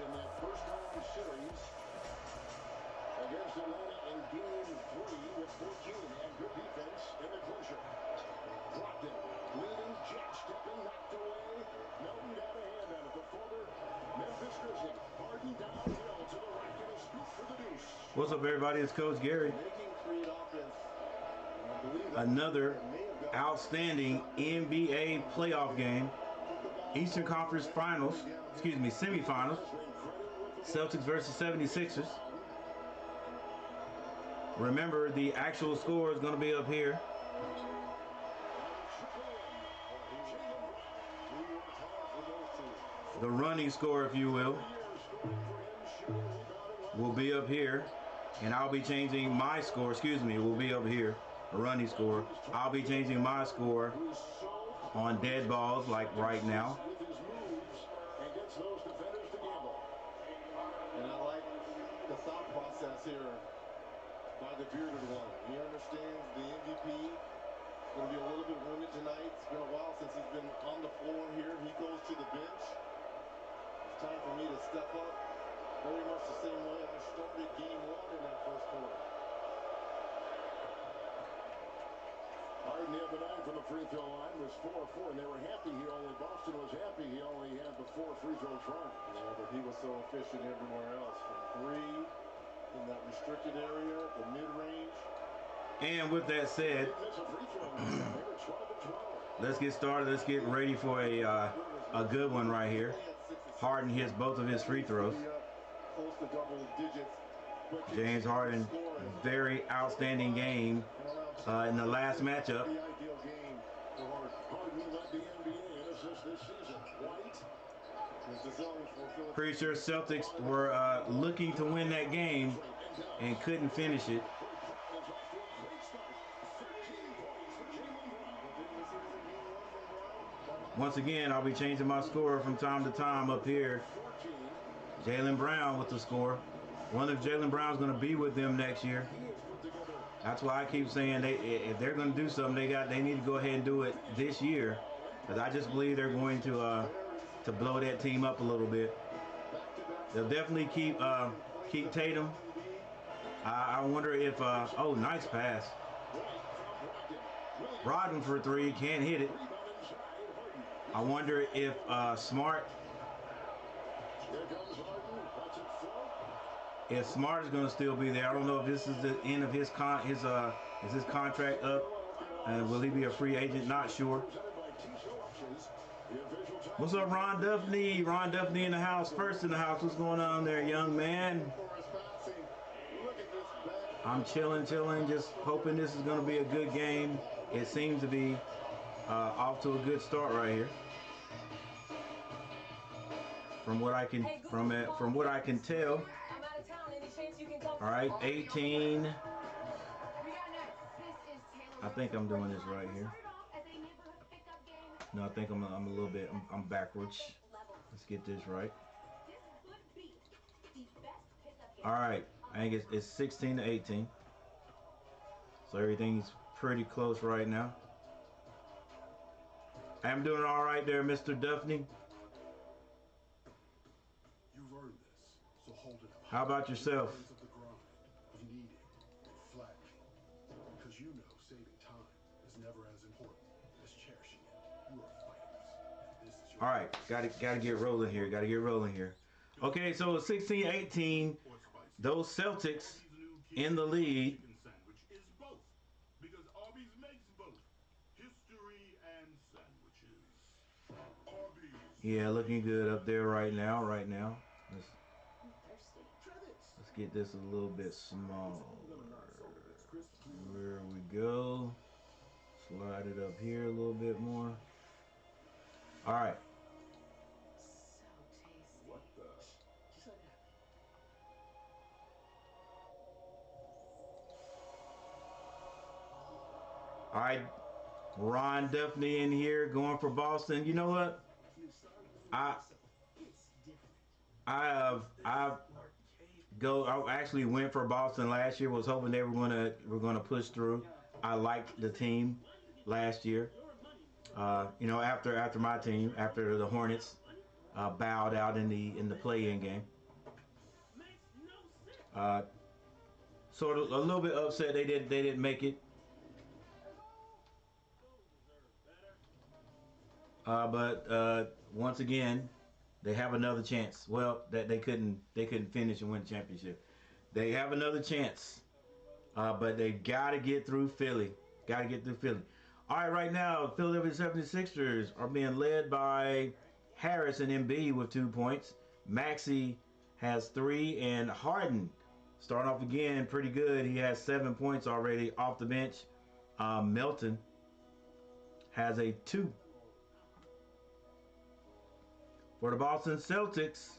in that first round series against Atlanta in Game 3 with 14 and good defense in the closure. Brogdon leading, jab stepping, knocked away. Melton got a hand on it. The former Memphis Grizzly. Harden downhill to the rack and a scoop for the deuce. What's up, everybody? It's Coach Gary. Another outstanding NBA playoff game. Eastern Conference Finals, semifinals. Celtics versus 76ers. Remember, the actual score is going to be up here. The running score, if you will be up here. And I'll be changing my score, will be up here. The running score. I'll be changing my score on dead balls, like right now. And I like the thought process here by the bearded one. He understands the MVP is going to be a little bit wounded tonight. It's been a while since he's been on the floor here. He goes to the bench. It's time for me to step up. Very much the same way I started game 1 in that first quarter. Harden the other night from the free throw line was 4 of 4, and they were happy Boston was happy he only had the 4 free throw tries. Yeah, but he was so efficient everywhere else. From 3, in that restricted area, the mid-range. And with that said, let's get started. Let's get ready for a good one right here. Harden hits both of his free throws. Close to double digits. James Harden, very outstanding game in the last matchup. The ideal game for Harden led the NBA in assists this season. White is the zone for Pretty sure Celtics were looking to win that game and couldn't finish it. Once again, I'll be changing my score from time to time up here. Jaylen Brown with the score. Wonder if Jaylen Brown's going to be with them next year. That's why I keep saying if they're going to do something, they need to go ahead and do it this year. Because I just believe they're going to blow that team up a little bit. They'll definitely keep Tatum. I wonder if oh, nice pass. Brogdon for 3, can't hit it. I wonder if Smart is going to still be there. I don't know if this is the end of his contract up, and will he be a free agent? Not sure. What's up, Ron Duffney? Ron Duffney in the house, first in the house. What's going on there, young man? I'm chilling, just hoping this is going to be a good game. It seems to be off to a good start right here. From what I can tell. All right, 18. I think I'm doing this right here. No, I think I'm a little bit. I'm backwards. Let's get this right. All right, I think it's 16 to 18. So everything's pretty close right now. I'm doing all right there, Mr. Duffney. You've earned this, so hold it up. How about yourself? You need it, flat, because you know saving time is never as important as cherishing it. You are fighters. This is your all right, gotta get rolling here. Okay, so 16-18. Those Celtics in the lead. Because Arby's makes both history and sandwiches. Arby's. Yeah, looking good up there right now. Let's get this a little bit smaller. There we go. Slide it up here a little bit more. All right. So tasty. What the? All right, Ron Duffney in here going for Boston. You know what? I actually went for Boston last year. Was hoping they were gonna push through. I liked the team last year. After my team, after the Hornets bowed out in the play-in game. Uh, sort of a little bit upset they didn't make it. But once again, they have another chance. Well, that they couldn't finish and win the championship. They have another chance, but they got to get through Philly. Got to get through Philly. All right, right now, Philadelphia 76ers are being led by Harris and Embiid with 2 points. Maxey has 3, and Harden starting off again pretty good. He has 7 points already off the bench. Melton has a 2. For the Boston Celtics,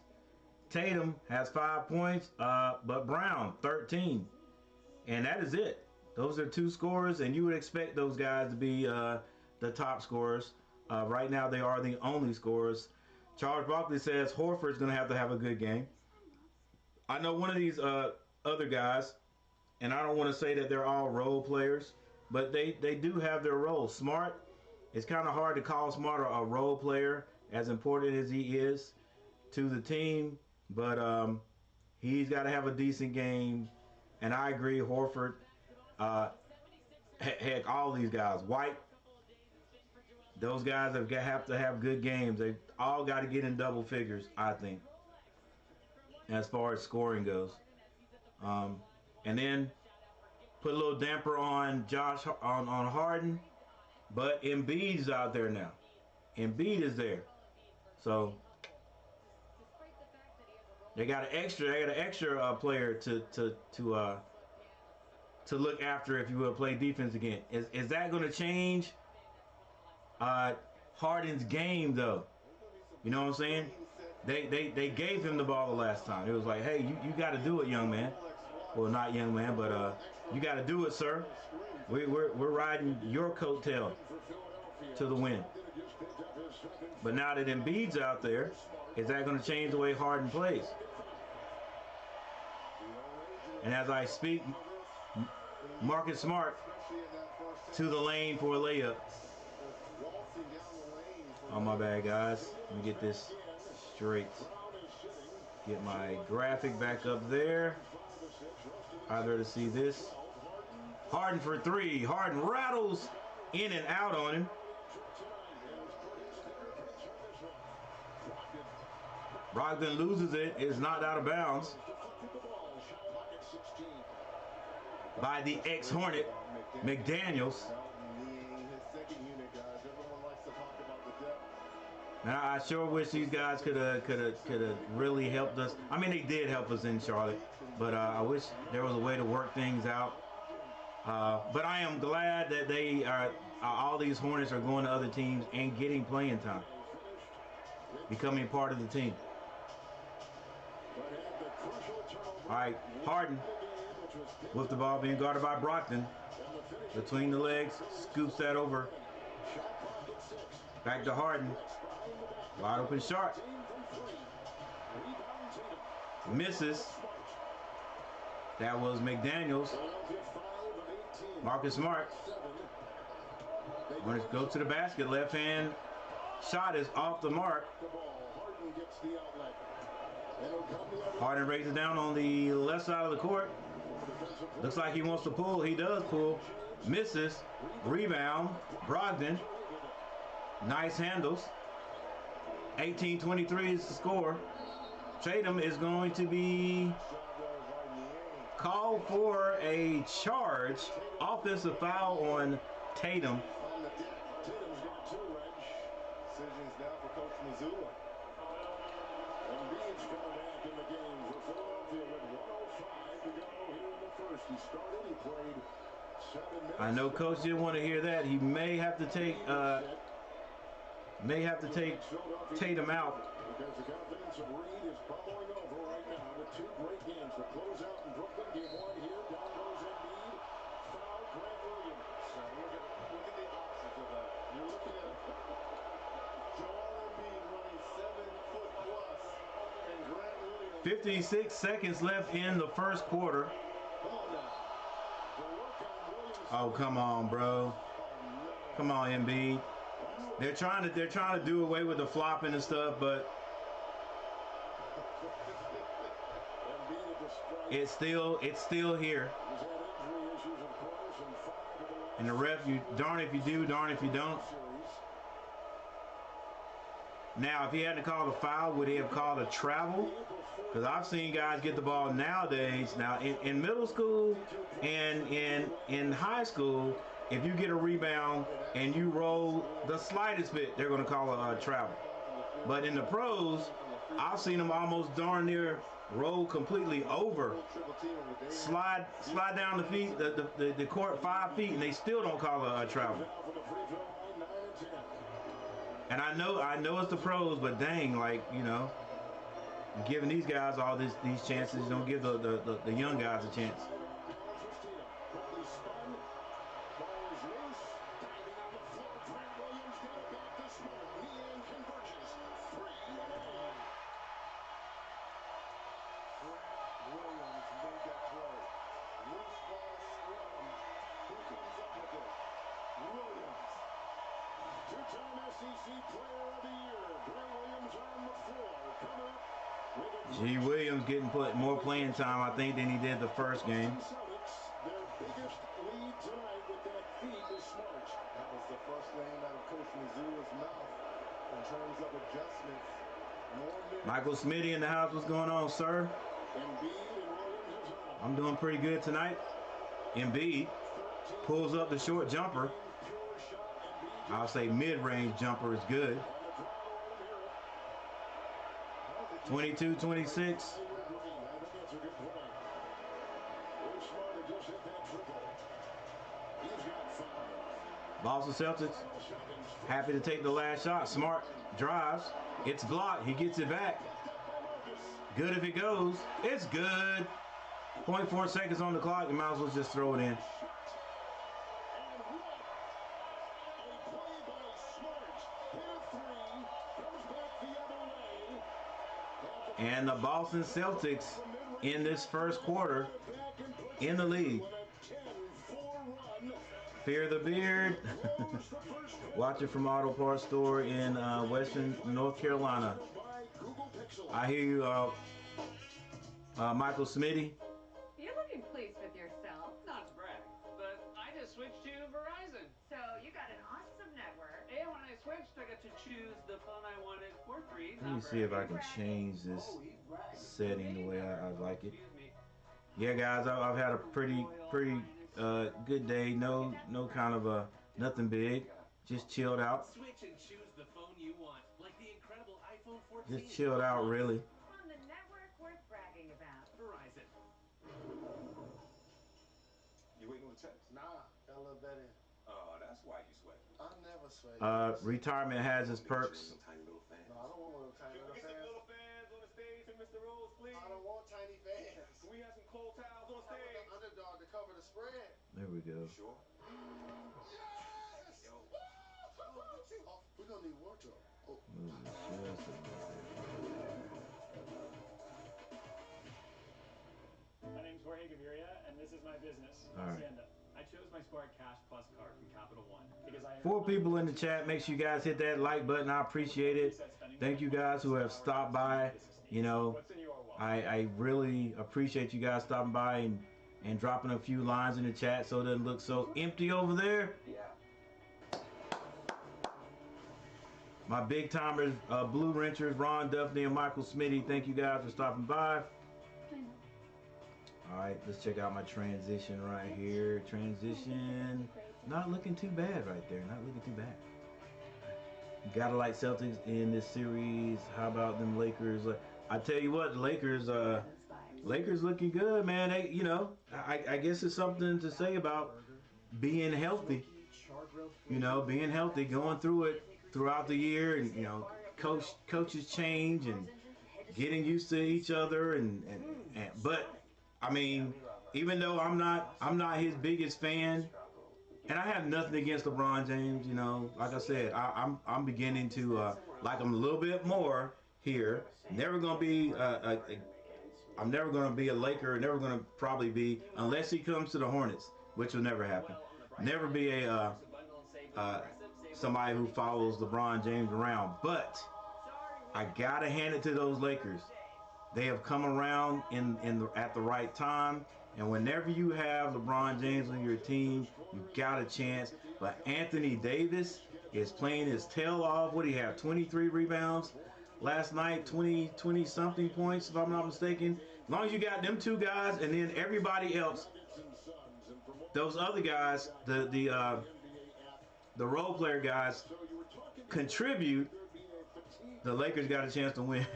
Tatum has 5 points, but Brown 13, and that is it. Those are 2 scorers, and you would expect those guys to be the top scorers. Right now, they are the only scorers. Charles Barkley says Horford's going to have a good game. I know one of these other guys, and I don't want to say that they're all role players, but they do have their roles. Smart, it's kind of hard to call Smart a role player, as important as he is to the team, but he's got to have a decent game. And I agree, Horford, heck, all these guys, White, those guys have to have good games. They all got to get in double figures, I think, as far as scoring goes. And then put a little damper on on Harden, but Embiid's out there now. Embiid is there. So they got an extra player to look after, if you will, play defense again. Is that going to change Harden's game though? You know what I'm saying? They gave him the ball the last time. It was like, hey, you got to do it, young man. Well, not young man, but you got to do it, sir. We're riding your coattail to the win. But now that Embiid's out there, is that going to change the way Harden plays? And as I speak, Marcus Smart to the lane for a layup. Oh, my bad, guys. Let me get this straight. Get my graphic back up there. I'd rather see this. Harden for 3. Harden rattles in and out on him. Brogdon loses it. Is knocked out of bounds by the ex-Hornet, McDaniels. Now, I sure wish these guys could have really helped us. I mean, they did help us in Charlotte, but I wish there was a way to work things out. But I am glad that they are. All these Hornets are going to other teams and getting playing time, becoming part of the team. All right, Harden with the ball being guarded by Brogdon. Between the legs, scoops that over. Back to Harden. Wide open shot. Misses. That was McDaniels. Marcus Smart. Want to go to the basket. Left hand shot is off the mark. Harden raises down on the left side of the court. Looks like he wants to pull. He does pull. Misses. Rebound. Brogdon. Nice handles. 18-23 is the score. Tatum is going to be called for a charge. Offensive foul on Tatum. Decisions now for Coach Missoula. Embiid's coming back in the game for Philadelphia with 1:05 to go here in the first. He started, he played 7 minutes. I know Coach didn't want to hear that. He may have to take Tatum out. Because the confidence of Reed is bubbling over right now with 2 great games. The closeout in Brooklyn, game 1 here. Down goes Embiid. Foul, Grant Williams. So look at the opposite of that. You're looking at Joel Embiid running 7 foot plus, and Grant Williams. 56 seconds left in the first quarter. Come on now. The work on Williams. Oh, come on, bro. Come on, Embiid. They're trying to do away with the flopping and stuff, but Embiid at the stripe. It's still here. And the ref, you darn if you do, darn if you don't. Now, if he hadn't called a foul, would he have called a travel? Because I've seen guys get the ball nowadays. Now, in middle school and in high school, if you get a rebound and you roll the slightest bit, they're going to call a travel. But in the pros, I've seen them almost darn near roll completely over, slide down the feet, the court 5 feet, and they still don't call a travel. And I know it's the pros, but dang, like, you know, giving these guys all these chances, don't give the young guys a chance. G. Williams getting more playing time, I think, than he did the first game. Their biggest lead tonight with that feed is Smart. That was the first name out of Coach Mizzou's mouth in terms of adjustments. Michael Smitty in the house. What's going on, sir? I'm doing pretty good tonight. Embiid pulls up the short jumper. I'll say mid-range jumper is good. 22-26. Boston Celtics happy to take the last shot. Smart drives. It's blocked. He gets it back. Good if it goes. It's good. 0.4 seconds on the clock. You might as well just throw it in. And the Boston Celtics in this first quarter in the lead. Fear the Beard. Watch it from Auto Parts Store in Western North Carolina. I hear you, Michael Smitty. You're looking pleased with yourself. Not to brag, but I just switched to Verizon. So you got an awesome network. And when I switched, I got to choose the phone I wanted for free. Let me see if I can change this setting the way I like it. Yeah, guys, I've had a pretty good day. No kind of nothing big. Just chilled out. Switch and choose the phone you want, like the incredible iPhone 14. Just chilled out, really. On the network worth bragging about. Verizon. You waiting on the text? Nah, got a little bet in. Oh, that's why you sweat. I never sweat. Retirement has its perks. Tiny little fans. No, I don't want little tiny little Get some fans. little fans on the stage for Mr. Rose, please. I don't want tiny fans. Can we have some cold towels on I want stage? the underdog to cover the spread. There we go. Sure. Yes! Yo. Oh, we're gonna need wardrobe. Oh. My name's Jorge Gaviria, and this is my business, All right. Stand Up. I chose my Smart Cash Plus card from Capital One because I 4 people in the chat. Make sure you guys hit that like button. I appreciate it. Thank you guys who have stopped by. You know, What's in your wallet? I really appreciate you guys stopping by and dropping a few lines in the chat so it doesn't look so empty over there. Yeah. My big timers, Blue Wrenchers, Ron Duffney and Michael Smitty. Thank you guys for stopping by. All right, let's check out my transition right here. Transition, not looking too bad right there. Not looking too bad. Gotta like Celtics in this series. How about them Lakers? I tell you what, the Lakers looking good, man. They, you know, I guess it's something to say about being healthy. You know, being healthy, going through it throughout the year, and you know, coaches change and getting used to each other, but I mean, even though I'm not his biggest fan, and I have nothing against LeBron James, you know, like I said, I'm beginning to like him a little bit more here. Never gonna be I'm never gonna be a Laker. Never gonna probably be, unless he comes to the Hornets, which will never happen. Never be a somebody who follows LeBron James around. But I gotta hand it to those Lakers. They have come around at the right time. And whenever you have LeBron James on your team, you got a chance. But Anthony Davis is playing his tail off. What do you have? 23 rebounds last night, 20 something points, if I'm not mistaken. As long as you got them two guys, and then everybody else, those other guys, the role player guys contribute, the Lakers got a chance to win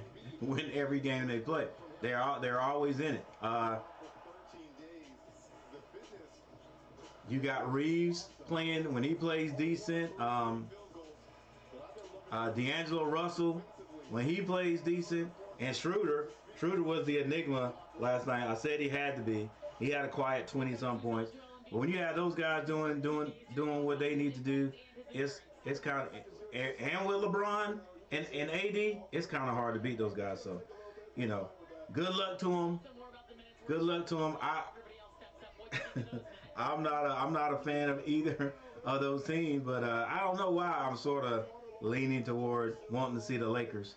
every game they play. They're always in it. You got Reeves playing when he plays decent. D'Angelo Russell when he plays decent, and Schroeder was the enigma last night. I said he had to be. He had a quiet 20-some points. But when you have those guys doing what they need to do, it's kind of, and with LeBron and AD, it's kind of hard to beat those guys. So, you know, good luck to them. Good luck to them. I'm not a fan of either of those teams, but I don't know why I'm sort of leaning toward wanting to see the Lakers.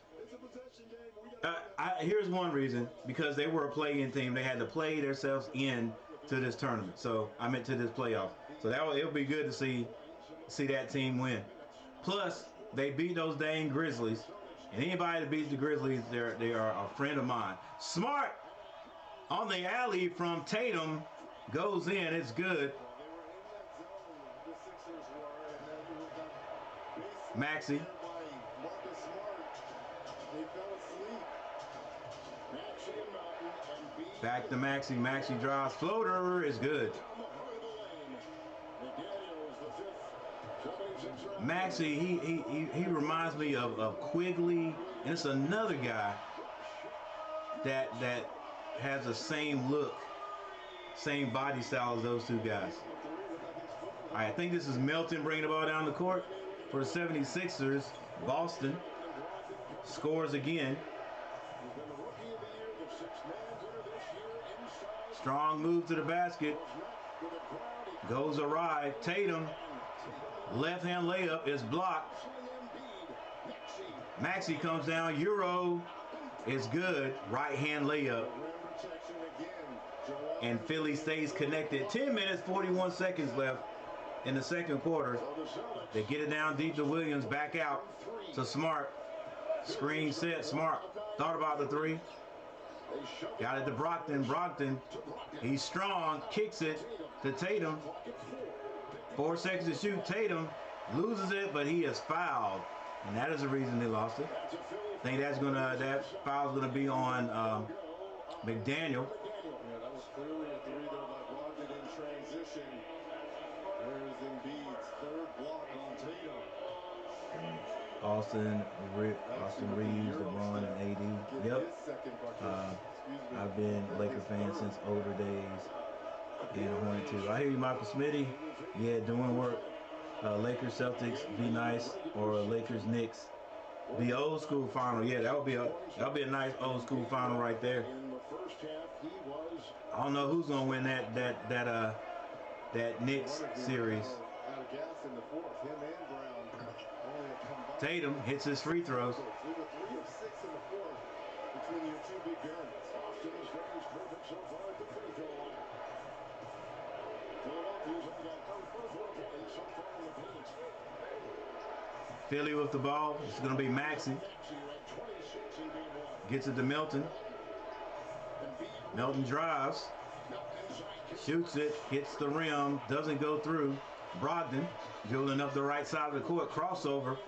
Here's one reason: because they were a play-in team, they had to play themselves in to this tournament. So I meant to this playoff. So it'll be good to see that team win. Plus, they beat those dang Grizzlies, and anybody that beats the Grizzlies, they are a friend of mine. Smart on the alley from Tatum goes in. It's good. Maxey. Back to Maxey. Maxey drives. Floater is good. Maxey, he reminds me of Quigley, and it's another guy that has the same look, same body style as those two guys. All right, I think this is Melton bringing the ball down the court for the 76ers. Boston scores again. Strong move to the basket. Goes awry. Tatum, left-hand layup is blocked. Maxey comes down. Euro is good. Right-hand layup. And Philly stays connected. 10 minutes, 41 seconds left in the second quarter. They get it down deep to Williams. Back out to Smart. Screen set. Smart thought about the three. Got it to Brogdon. Brogdon, he's strong. Kicks it to Tatum. 4 seconds to shoot. Tatum loses it, but he is fouled. And that is the reason they lost it. I think that foul's gonna be on McDaniel. Yeah, that was clearly a three there by Brogdon in transition. There's Embiid's third block on Tatum. Austin Reeves, LeBron, and AD. Yep. I've been a Laker fan since older days. Being a Hornet too. I hear you, Michael Smitty. Yeah, doing work. Lakers Celtics, be nice, or Lakers Knicks. The old school final. Yeah, that'll be a nice old school final right there. I don't know who's gonna win that Knicks series. Tatum hits his free throws. Philly with the ball. It's going to be Maxey. Gets it to Milton. Milton drives. Shoots it. Hits the rim. Doesn't go through. Brogdon dribbling up the right side of the court. Crossover.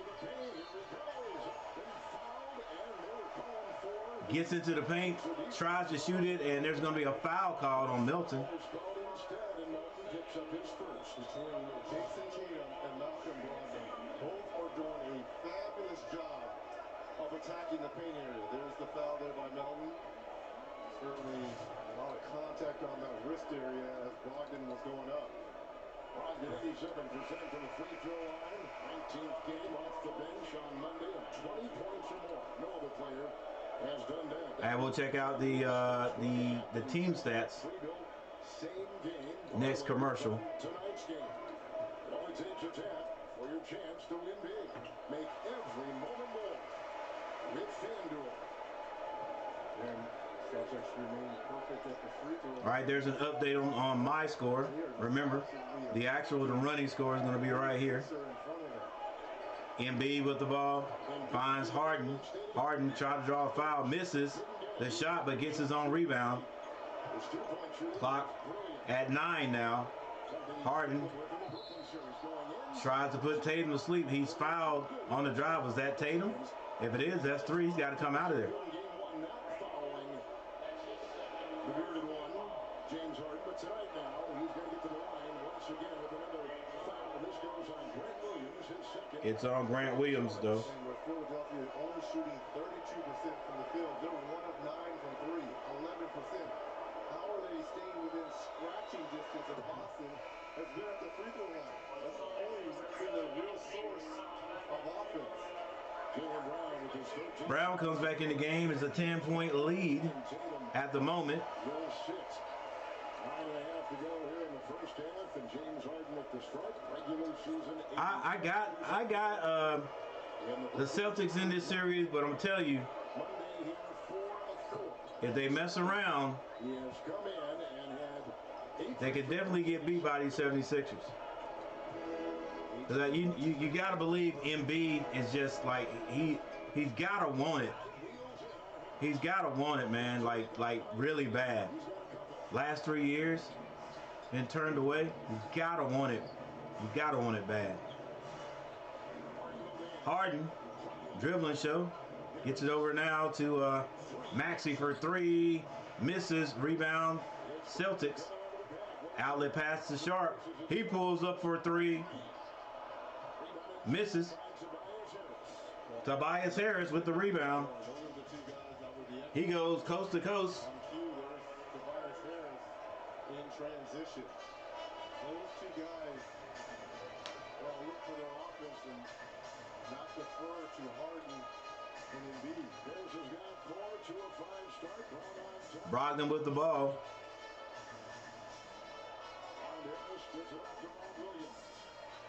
Gets into the paint. Tries to shoot it. And there's going to be a foul called on Milton. Attacking the paint area. There's the foul there by Melton. Certainly a lot of contact on that wrist area as Brogdon was going up. Brogdon 87% from the free throw line. 19th game off the bench on Monday of 20 points or more. No other player has done that. And we'll check out the team stats. Next commercial. Tonight's game. It only takes a tap for your chance to win big. Make every moment more with FanDuel. And Celtics remain perfect at the free throw. All right, there's an update on my score. Remember, the running score is going to be right here. Embiid with the ball, finds Harden. Harden tried to draw a foul, misses the shot, but gets his own rebound. Clock at 9 now. Harden tries to put Tatum to sleep. He's fouled on the drive. Was that Tatum? If it is, that's 3. He's got to come out of there. James Harden, but tonight now he's going to get to the line once again with another foul. This goes on Grant Williams, his second. It's on Grant Williams, though. And with Philadelphia only shooting 32% from the field, they're 1 of 9 from 3, 11%. How are they staying within scratching distance of Boston? Has been at the free throw line. That's always been the real source of offense. Jaylen Brown with his 13. Brown comes back in the game. It's a 10-point lead at the moment. Will sit. 9.5 to go here in the first half, and James Harden with the strike. Regular season. I got the Celtics in this series, but I'm gonna tell you, Monday here, 4 of 4. if they mess around, He has come in and had 8. they could definitely get beat by these 76ers. You gotta believe Embiid is just like he's gotta want it. He's gotta want it, man. Like really bad. Last 3 years, been turned away. He's gotta want it. You gotta want it bad. Harden, dribbling show, gets it over now to Maxey for 3, misses, rebound, Celtics. Outlet pass to Sharp. He pulls up for 3, misses. Tobias Harris with the rebound. He goes coast to coast. In transition. Those 2 guys, well, look for their offense and not defer to Harden and Embiid. There's his guy, 4 to a 5 start. Brown on top. Brogdon with the ball. And Harris gets it off to Williams.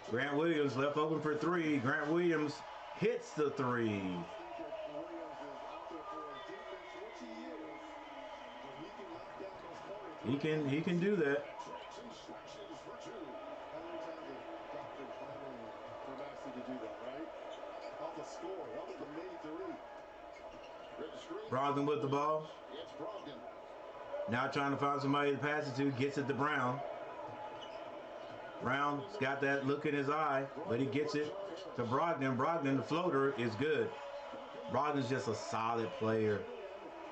Grant Williams left open for 3. Grant Williams hits the 3. Williams is out there for his defense, which he is, but he can knock down those corners. He can do that. How many times has Doctor planning for Maxey to do that, right? Off the score, that was the main 3. Red screen. Brogdon with the ball. It's Brogdon. Now trying to find somebody to pass it to. Gets it to Brown. Brown's got that look in his eye, but he gets it to Brogdon. Brogdon, the floater, is good. Brogdon's just a solid player.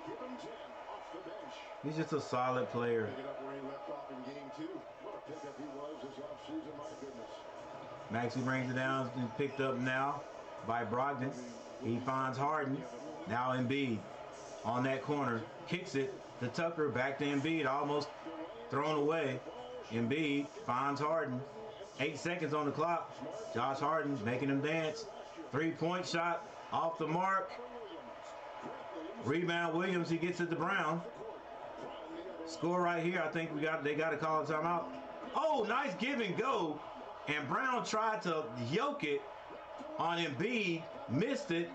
Give him 10 off the bench. He's just a solid player. Pick it up where he left off in game 2. What a pickup he was this offseason, my goodness. Maxey brings it down and picked up now by Brogdon. He finds Harden. Now Embiid on that corner. Kicks it to Tucker. Back to Embiid. Almost thrown away. Embiid finds Harden. 8 seconds on the clock. Josh Harden making him dance. 3-point shot off the mark. Rebound Williams. He gets it to Brown. Score right here. I think they got to call a timeout. Oh, nice give and go. And Brown tried to yoke it on Embiid. Missed it.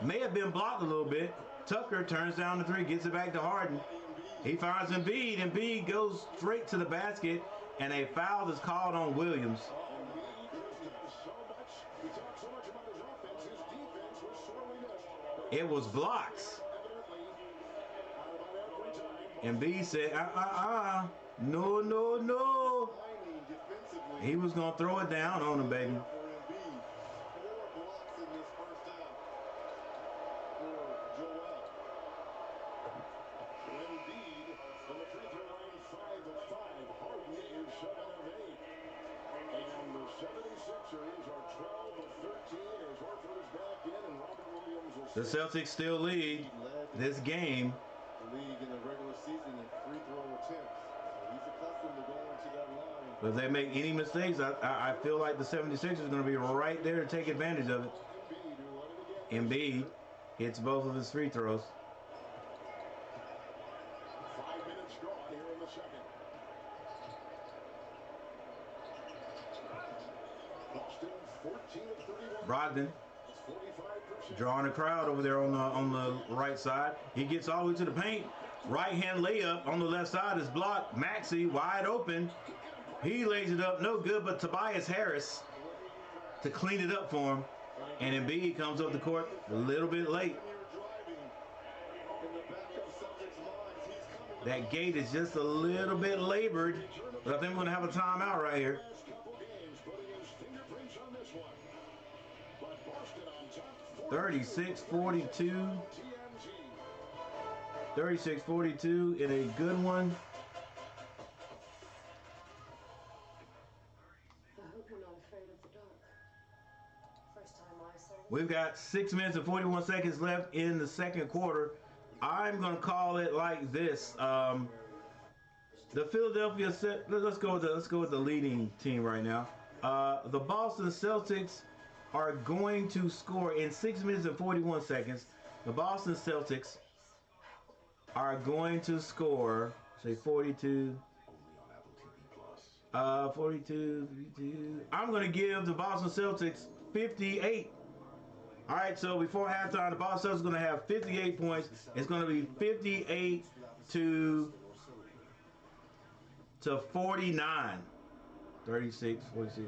May have been blocked a little bit. Tucker turns down the 3. Gets it back to Harden. He finds Embiid. Embiid goes straight to the basket. And a foul is called on Williams. It was blocks. Embiid said, no, no, no. He was going to throw it down on him, baby. The Celtics still lead this game. The league in the regular season in free throw attempts. So he's accustomed to going to that line. But if they make any mistakes, I feel like the 76ers are going to be right there to take advantage of it. Embiid hits both of his free throws. 5 minutes gone here in the second. Boston 14 of 31. Brogdon 45%. drawing a crowd over there on the right side. He gets all the way to the paint. Right-hand layup on the left side is blocked. Maxey wide open. He lays it up, no good, but Tobias Harris to clean it up for him. And Embiid comes up the court a little bit late. That gate is just a little bit labored, but I think we're going to have a timeout right here. 36-42. 36-42 in a good one. We've got 6 minutes and 41 seconds left in the second quarter. I'm going to call it like this. The Philadelphia, let's go with the leading team right now. The Boston Celtics are going to score in 6 minutes and 41 seconds. The Boston Celtics are going to score, say 42. 42. I'm going to give the Boston Celtics 58. All right, so before halftime, the Boston Celtics is going to have 58 points. It's going to be 58 to 49. 36, 46. A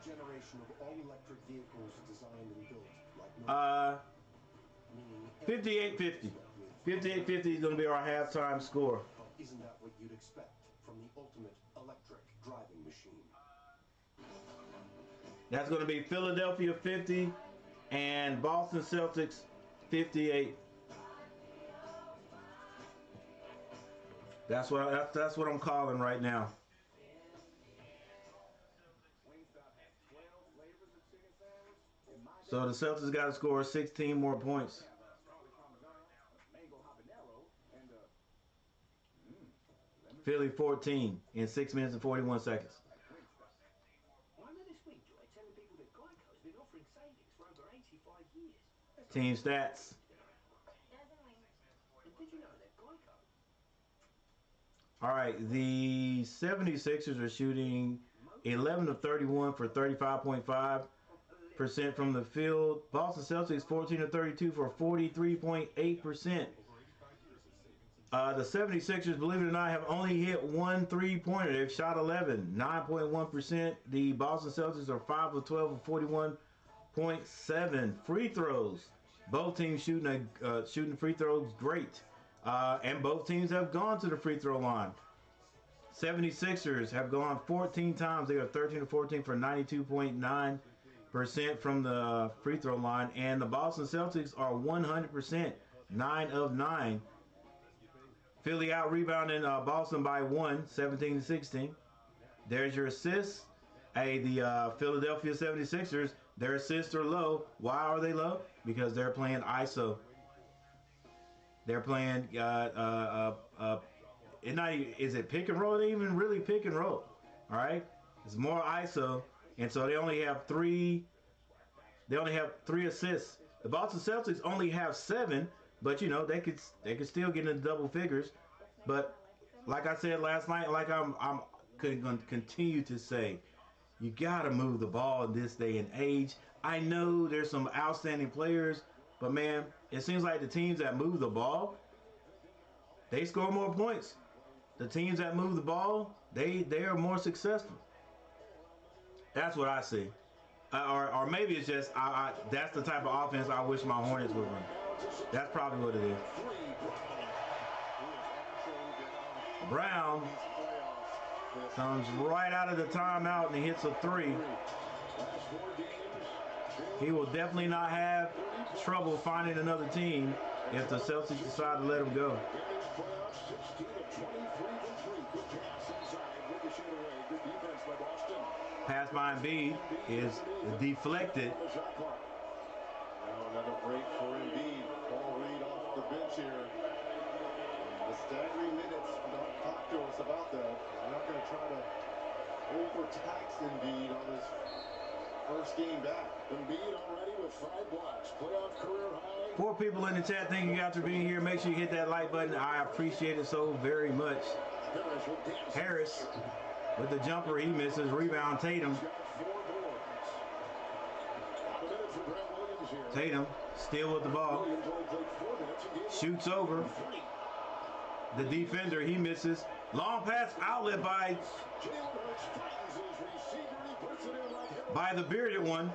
generation of all-electric vehicles designed and built like 58-50. 58-50 is going to be our halftime score. Isn't that what you'd expect from the ultimate electric driving machine? That's going to be Philadelphia 50 and Boston Celtics 58. That's what I'm calling right now. So the Celtics got to score 16 more points. Philly 14 in 6 minutes and 41 seconds. Team stats. All right, the 76ers are shooting 11 of 31 for 35.5% from the field. Boston Celtics 14 of 32 for 43.8%. The 76ers, believe it or not, have only hit one three-pointer. They've shot 11, 9.1%. The Boston Celtics are 5 of 12 for 41.7 free throws. Both teams shooting free throws great. And both teams have gone to the free throw line. 76ers have gone 14 times. They are 13 of 14 for 92.9% from the free throw line. And the Boston Celtics are 100%, 9 of 9. Philly out rebounding Boston by 1, 17-16. There's your assists. The Philadelphia 76ers, their assists are low. Why are they low? Because they're playing ISO. They're playing, is it pick and roll? They even really pick and roll. All right, it's more ISO, and so they only have three. They only have 3 assists. The Boston Celtics only have 7, but you know they could still get into double figures. But like I said last night, like I'm going to continue to say, you gotta move the ball in this day and age. I know there's some outstanding players, but man, it seems like the teams that move the ball, they score more points. The teams that move the ball, they are more successful. That's what I see. Or maybe it's just that's the type of offense I wish my Hornets would run. That's probably what it is. Brown comes right out of the timeout and he hits a 3. He will definitely not have trouble finding another team if the Celtics decide to let him go. Pass by Embiid is deflected. Another break for Embiid. Paul Reed off the bench here. The staggering minutes. Don't talk to us about that. We're not going to try to overtax Embiid on his first game back. Embiid already with 5 blocks. Playoff career high. 4 people in the chat, thank you guys for being here. Make sure you hit that like button. I appreciate it so very much. Harris with the jumper, he misses. Rebound, Tatum. Tatum still with the ball. Shoots over. The defender, he misses. Long pass outlet by the bearded one.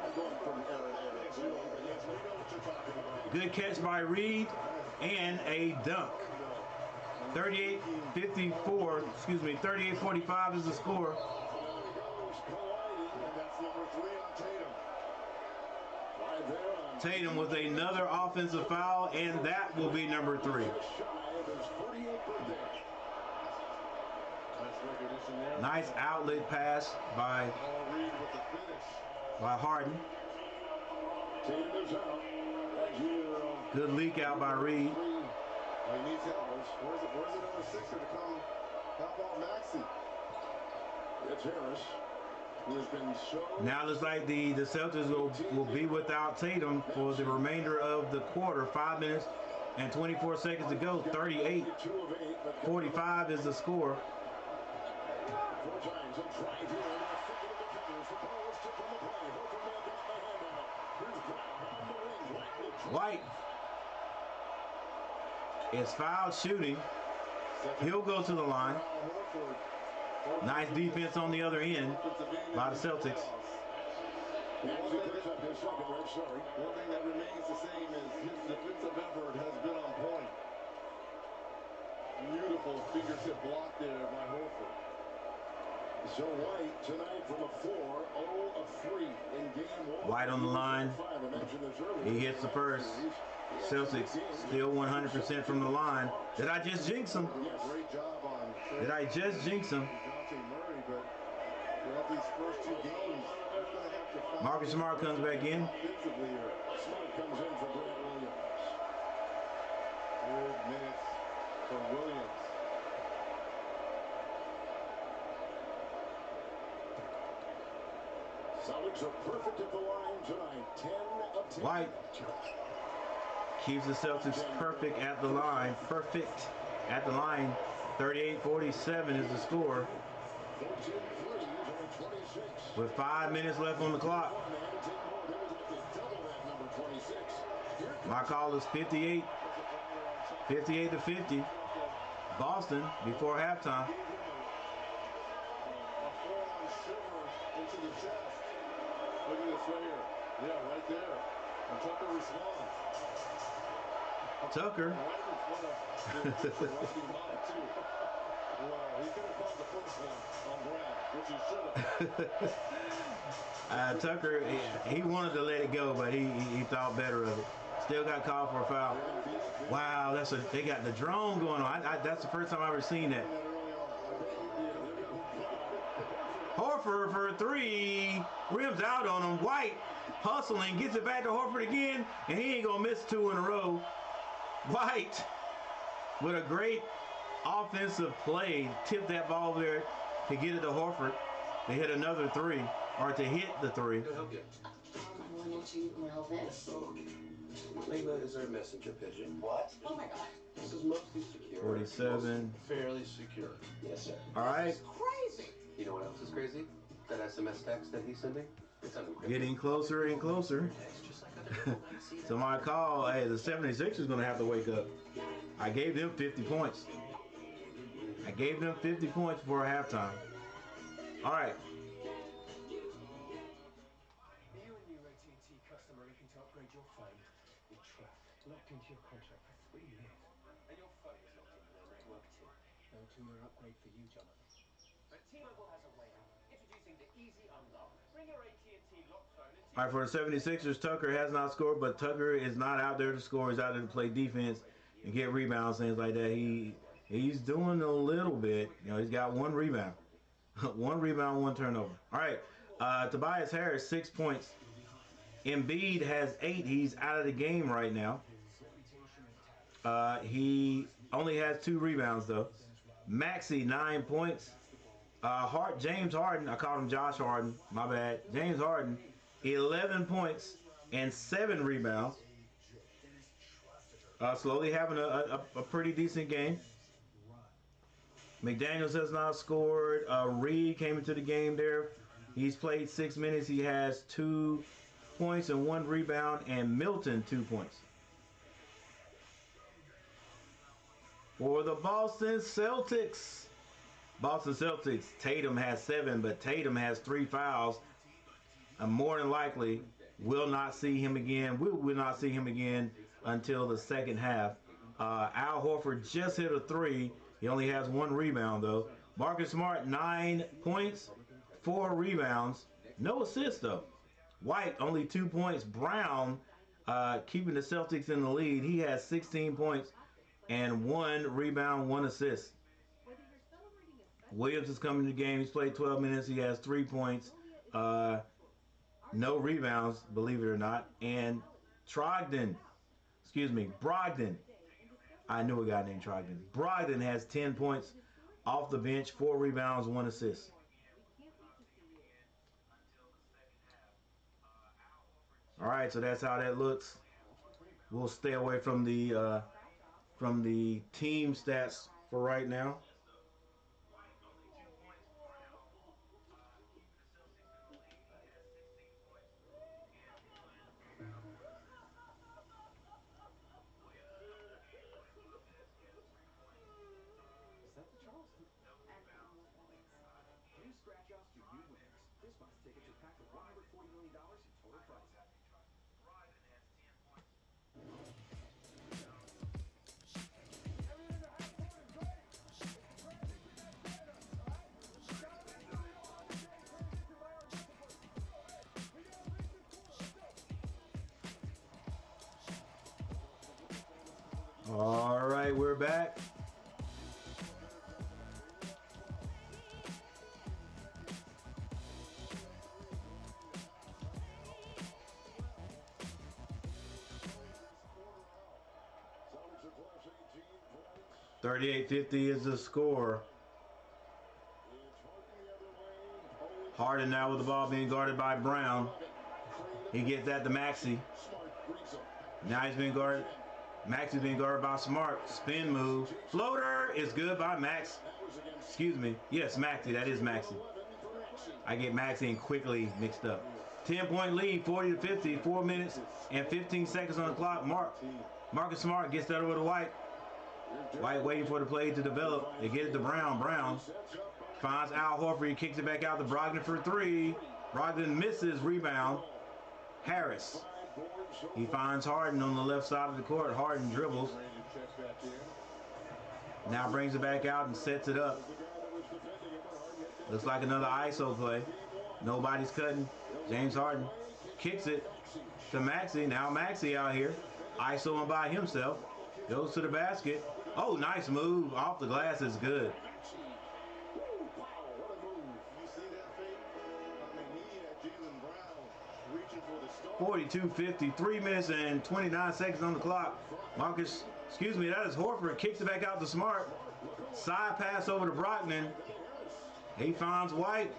Good catch by Reed and a dunk. 38-54, excuse me, 38-45 is the score. Tatum with another offensive foul, and that will be number 3. Nice outlet pass by Harden. Good leak out by Reed. He needs helpers. Where's the number 6 to come help out Maxey? It's Harris, who has been so... Now looks like the Celtics will be without Tatum for the remainder of the quarter. 5 minutes and 24 seconds to go. 38-45 is the score. White is fouled shooting. He'll go to the line. Nice defense on the other end by the Celtics. One thing that remains the same is his defensive effort has been on point. Beautiful fingertip block there by Horford. So White tonight from a 4, 0 of 3 in game 1. White on the line. He hits the first. Celtics still 100% from the line. Did I just jinx him? Great job on Did I just jinx him? Murray, but throughout these first 2 games, they're going to have to find Marcus Smart comes back in. defensively here. Smart comes in for Grant Williams. Good minutes for Williams. Celtics are perfect at the line tonight. 10 of 10. White keeps the Celtics perfect at the line. Perfect at the line. 38-47 is the score. 14 threes and 26. With 5 minutes left on the clock. My call is 58 to 50. Boston before halftime. Look at this right here. Yeah, right there. And Tucker responds. Tucker. Well, he could have called the first one on Brown, which he should have. Tucker, he wanted to let it go, but he thought better of it. Still got called for a foul. Wow, they got the drone going on. That's the first time I've ever seen that. Horford for 3, rims out on him. White hustling, gets it back to Horford again, and he ain't gonna miss 2 in a row. White with a great offensive play, tipped that ball there to get it to Horford to hit another 3, or to hit the 3. Wanted to mail this. Layla is our messenger pigeon. What? Oh my god. This is mostly secure. 47. Fairly secure. Yes, sir. All right. Crazy. You know what else is crazy? That SMS text that he's sending? It's unencrypted. Getting closer and closer. So my call, hey, the 76ers going to have to wake up. I gave them 50 points. I gave them 50 points before halftime. All right. Are you a new AT&T customer looking to upgrade your phone? You're trapped, locked into your contract for 3 years. And your phone is locked into their network too. No 2-year upgrade for you, Jonathan. But T-Mobile has a way out. Introducing the Easy Unlock. Bring your AT&T lock phone into... All right, for the 76ers, Tucker has not scored, but Tucker is not out there to score. He's out there to play defense and get rebounds, things like that. He's doing a little bit. You know, he's got 1 rebound. 1 rebound, 1 turnover. All right, Tobias Harris, 6 points. Embiid has 8. He's out of the game right now. He only has 2 rebounds, though. Maxey, 9 points. James Harden, I called him Josh Harden, my bad. James Harden, 11 points and 7 rebounds. Slowly having a pretty decent game. McDaniels has not scored. Reed came into the game there. He's played 6 minutes. He has 2 points and 1 rebound, and Milton 2 points. for the Boston Celtics. Boston Celtics, Tatum has 7, but Tatum has 3 fouls. And more than likely, will not see him again. We will not see him again until the second half. Al Horford just hit a 3. He only has 1 rebound, though. Marcus Smart, 9 points, 4 rebounds. No assists, though. White, only 2 points. Brown, keeping the Celtics in the lead. He has 16 points and 1 rebound, 1 assist. Williams is coming to the game. He's played 12 minutes. He has 3 points. No rebounds, believe it or not. And Brogdon. I knew a guy named Trogdon. Brogdon has 10 points off the bench, 4 rebounds, 1 assist. All right, so that's how that looks. We'll stay away from the team stats for right now. All right, we're back. $38.50 is the score. Harden now with the ball being guarded by Brown. He gets that to Maxey. Now he's being guarded. Maxey's being guarded by Smart. Spin move. Floater is good by Max. Excuse me. Yes, Maxey. That is Maxey. I get Maxey and Quickly mixed up. 10-point lead, 40-50. 4 minutes and 15 seconds on the clock. Marcus Smart gets that over to White. White waiting for the play to develop. They get it to Brown. Brown finds Al Horford. He kicks it back out to Brogdon for 3. Brogdon misses. Rebound. Harris. He finds Harden on the left side of the court. Harden dribbles. Now brings it back out and sets it up. Looks like another ISO play. Nobody's cutting. James Harden kicks it to Maxey. Now Maxey out here. ISOing by himself. Goes to the basket. Oh, nice move. Off the glass is good. 42-50, 3 minutes and 29 seconds on the clock. That is Horford. Kicks it back out to Smart. Side pass over to Brogdon. He finds White.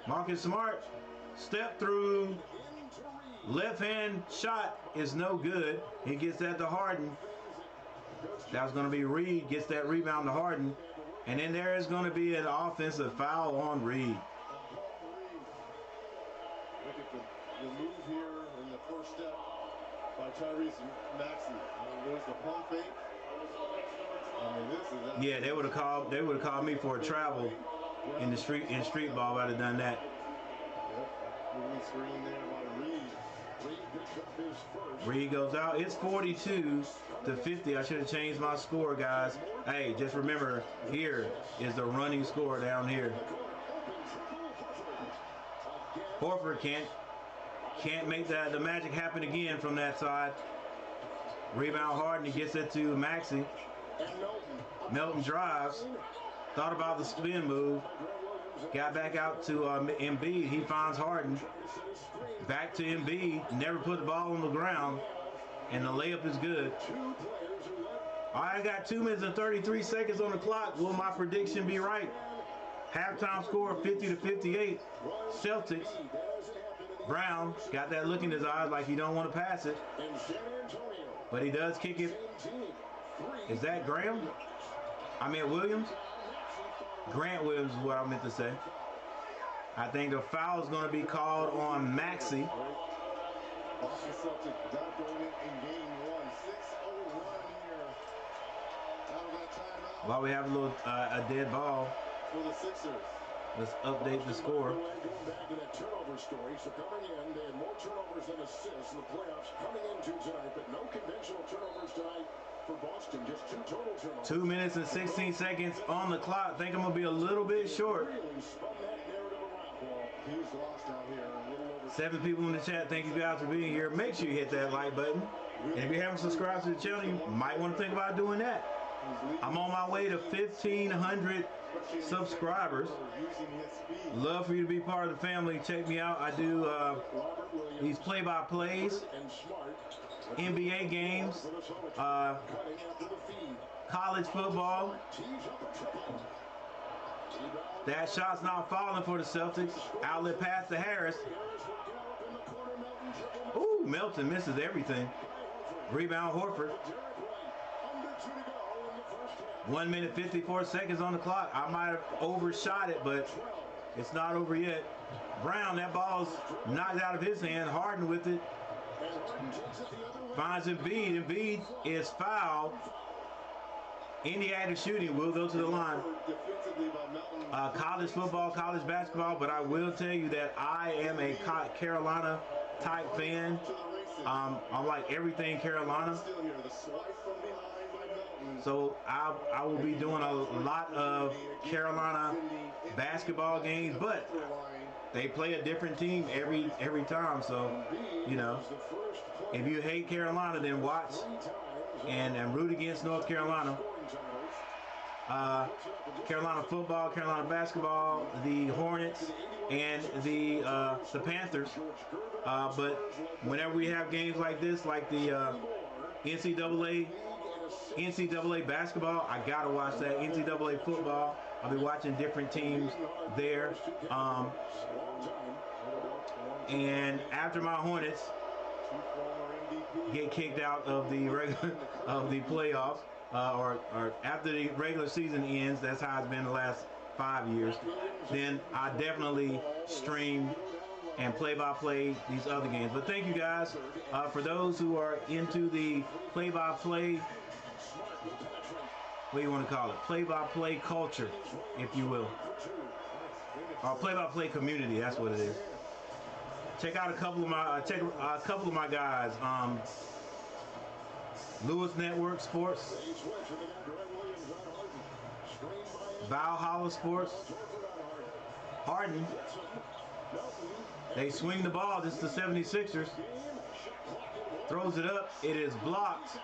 Marcus Smart. Step through. Left hand shot is no good. He gets that to Harden. That's going to be Reed. Gets that rebound to Harden. And then there is going to be an offensive foul on Reed. Look at the move here in the first step by Tyrese Maxey. There's the pump fake. Yeah, they would have called me for a travel in street ball if I'd have done that. Reed goes out. It's 42-50. I should have changed my score, guys. Hey, just remember, here is the running score down here. Horford can't make the magic happen again from that side. Rebound Harden. He gets it to Maxey. Melton drives. Thought about the spin move. Got back out to Embiid. He finds Harden. Back to Embiid. Never put the ball on the ground. And the layup is good. All right, I got 2 minutes and 33 seconds on the clock. Will my prediction be right? Halftime score 50-58. Celtics. Brown got that look in his eyes like he don't want to pass it. But he does kick it. Is that Williams? Grant Williams is what I meant to say. I think the foul is going to be called on Maxey. Boston Celtics got going in game 1. 6-0 run here out of that timeout While we have a little a dead ball, for the Sixers. let's update the score. Going back to that turnover story. So coming in, they had more turnovers than assists in the playoffs coming into tonight, but no conventional turnovers tonight for Boston. Just 2 total turnovers. 2 minutes and 16 seconds on the clock. Think I'm gonna be a little bit short. Really spun that narrative around. Well, he's lost out here. A little over 7 people in the chat. Thank you guys for being here. Make sure you hit that like button. And if you haven't subscribed to the channel, you might want to think about doing that. I'm on my way to 1,500 subscribers. Love for you to be part of the family. Check me out. I do these play-by-plays, NBA games, college football. That shot's not falling for the Celtics. Outlet pass to Harris. Ooh, Melton misses everything. Rebound Horford. 1 minute 54 seconds on the clock. I might have overshot it, but it's not over yet. Brown, that ball's knocked out of his hand. Harden with it. Finds Embiid. Embiid is fouled. Indiana shooting will go to the line. College football, college basketball, but I will tell you that I am a Carolina type fan. I like everything Carolina. So I will be doing a lot of Carolina basketball games, but they play a different team every time. So, you know, if you hate Carolina, then watch and root against North Carolina. Carolina football, Carolina basketball, the Hornets, and the Panthers. But whenever we have games like this, like the NCAA basketball, I gotta watch that. NCAA football, I'll be watching different teams there. And after my Hornets get kicked out of the playoffs, or after the regular season ends, that's how it's been the last 5 years, then I definitely stream and play-by-play these other games. But thank you guys. For those who are into the play-by-play, what do you want to call it? Play-by-play culture, if you will. Or play-by-play community, that's what it is. Check out a couple of my guys. Lewis Network Sports, Valhalla Sports, Harden. They swing the ball. This is the 76ers. Throws it up. It is blocked.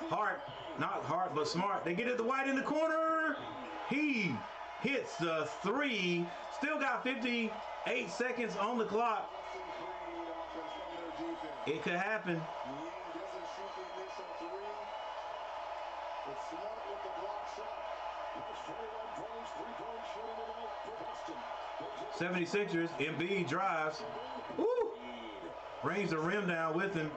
Hart, not Hart, but Smart. They get it to White in the corner. He hits the 3. Still got 58 seconds on the clock. It could happen. 76ers, Embiid drives. Woo! Brings the rim down with him.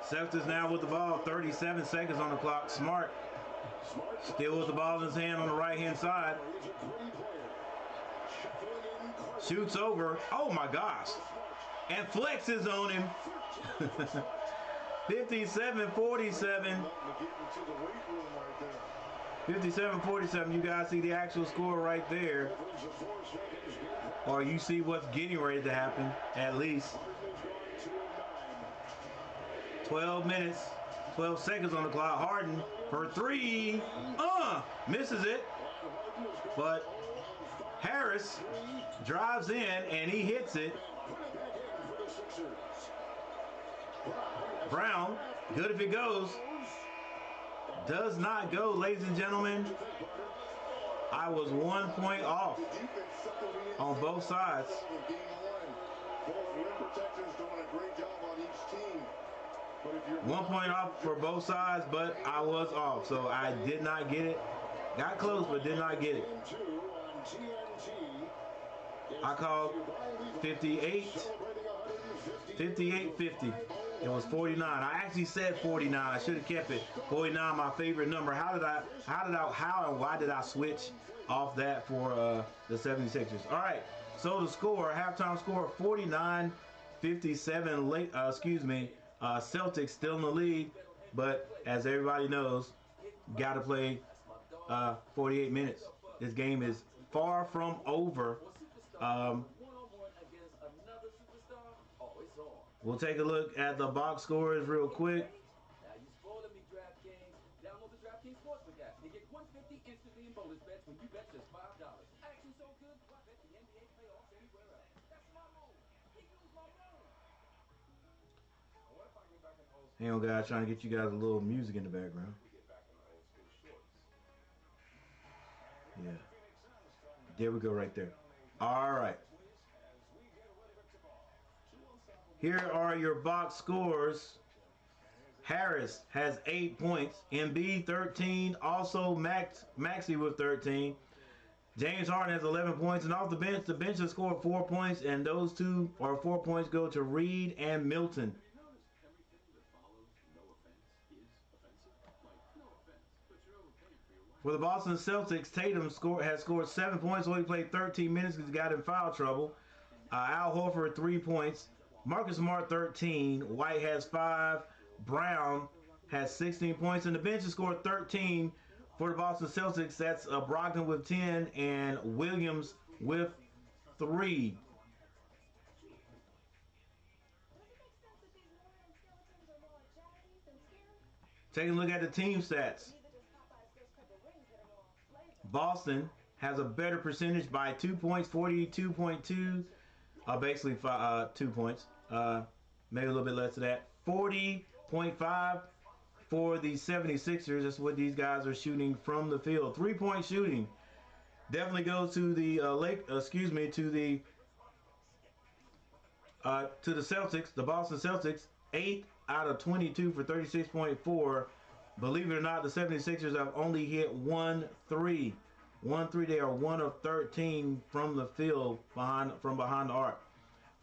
Celtics now with the ball, 37 seconds on the clock. Smart still with the ball in his hand on the right-hand side. Shoots over. Oh my gosh. And flexes on him. 57-47. 57-47. You guys see the actual score right there. Or you see what's getting ready to happen, at least. 12 minutes, 12 seconds on the clock. Harden for 3. Misses it. But Harris drives in and he hits it. Brown, good if it goes. Does not go, ladies and gentlemen. I was 1 point off on both sides. 1 point off for both sides, but I was off, so I did not get it. Got close, but did not get it. I called 58, 50. It was 49. I actually said 49. I should have kept it. 49, my favorite number. How and why did I switch off that for the 76ers? All right. So the score, halftime score, 57 late, Celtics still in the lead, but as everybody knows, got to play 48 minutes. This game is far from over. We'll take a look at the box scores real quick. Download the DraftKings Sportsbook app and get $150 instantly in bonus bets when you bet just $5. Action so good, why bet the NBA playoffs anywhere else? That's my move. He used my move. What if I get back in old school? Hang on, guys, trying to get you guys a little music in the background. Get back in the old school shorts. Yeah. There we go right there. All right. Here are your box scores. Harris has 8 points. Embiid 13. Also Maxey with 13. James Harden has 11 points. And off the bench has scored 4 points. And those 2 or 4 points go to Reed and Milton. For the Boston Celtics, Tatum has scored 7 points. Only played 13 minutes because he got in foul trouble. Al Horford 3 points. Marcus Smart 13. White has 5. Brown has 16 points. And the bench has scored 13 for the Boston Celtics. That's Brogdon with 10 and Williams with 3. Taking a look at the team stats. Boston has a better percentage by 2 points, 42.2, basically 2 points, maybe a little bit less of that. 40.5 for the 76ers. That's what these guys are shooting from the field. 3-point shooting definitely goes to the to the Celtics, the Boston Celtics. 8 out of 22 for 36.4. Believe it or not, the 76ers have only hit 1 3. 1 3. They are 1 of 13 from the field from behind the arc.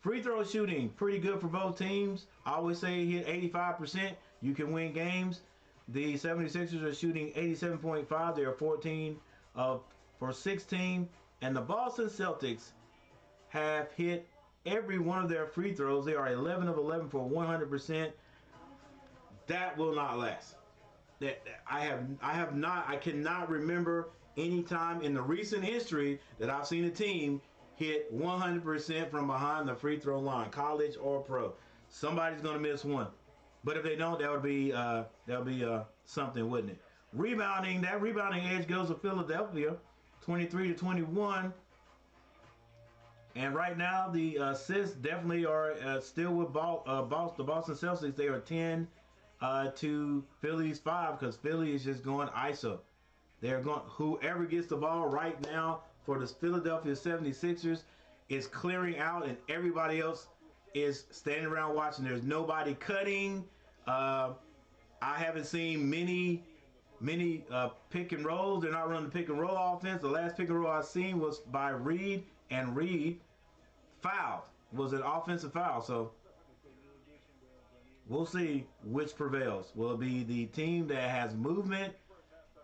Free throw shooting, pretty good for both teams. I always say hit 85%. You can win games. The 76ers are shooting 87.5. They are 14 for 16. And the Boston Celtics have hit every one of their free throws. They are 11 of 11 for 100%. That will not last. I cannot remember any time in the recent history that I've seen a team hit 100% from behind the free throw line, college or pro. Somebody's going to miss one. But if they don't, that would be something, wouldn't it? Rebounding, that rebounding edge goes to Philadelphia, 23-21. And right now, the assists definitely are still with the Boston Celtics. They are 10 to Philly's 5 because Philly is just going ISO. They're going, whoever gets the ball right now for the Philadelphia 76ers is clearing out and everybody else is standing around watching. There's nobody cutting. I haven't seen many pick and rolls. They're not running the pick and roll offense. The last pick and roll I've seen was by Reed, and Reed fouled. It was an offensive foul. So we'll see which prevails. Will it be the team that has movement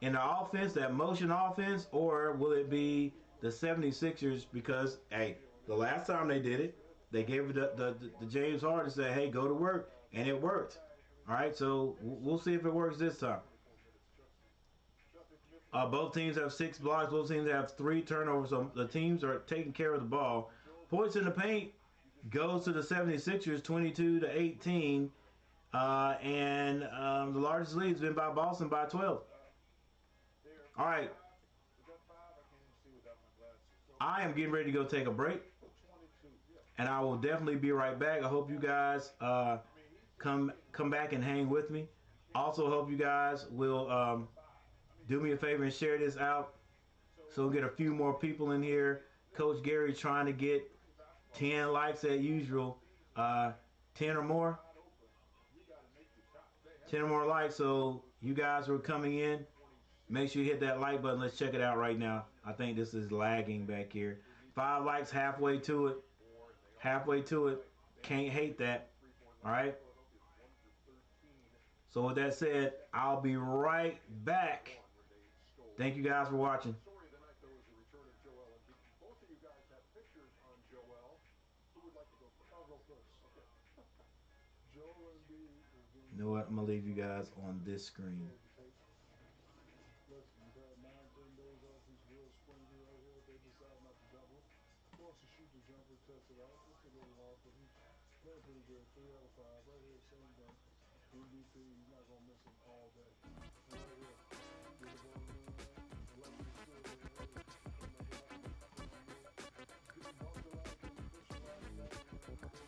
in the offense, that motion offense, or will it be the 76ers? Because, hey, the last time they did it, they gave it the James Harden and said, hey, go to work, and it worked. All right, so we'll see if it works this time. Both teams have 6 blocks. Both teams have 3 turnovers. So the teams are taking care of the ball. Points in the paint goes to the 76ers, 22-18. And the largest lead has been by Boston by 12. All right. I am getting ready to go take a break. And I will definitely be right back. I hope you guys come back and hang with me. Also hope you guys will do me a favor and share this out so we'll get a few more people in here. Coach Gary trying to get 10 likes as usual. 10 or more. 10 or more likes. So you guys who are coming in, make sure you hit that like button. Let's check it out right now. I think this is lagging back here. 5 likes, halfway to it. Halfway to it. Can't hate that. All right. So with that said, I'll be right back. Thank you guys for watching. Both of you guys have pictures on Joel. Who would like to go first? I'll go first. Okay. You know what? I'm gonna leave you guys on this screen. Listen, you've had 9, 10 days off. He's real springy right here. They decide not to double. Wants to shoot the jumper, test it out. It's a little off, but he's playing pretty good. 3 out of 5. Right here, same thing. MVP, he's not going to miss him all day. And right here, get the ball in the end. Lucky to score there early. Oh my God, he's getting bumped a lot, getting pushed a lot. Got it, man. He made it.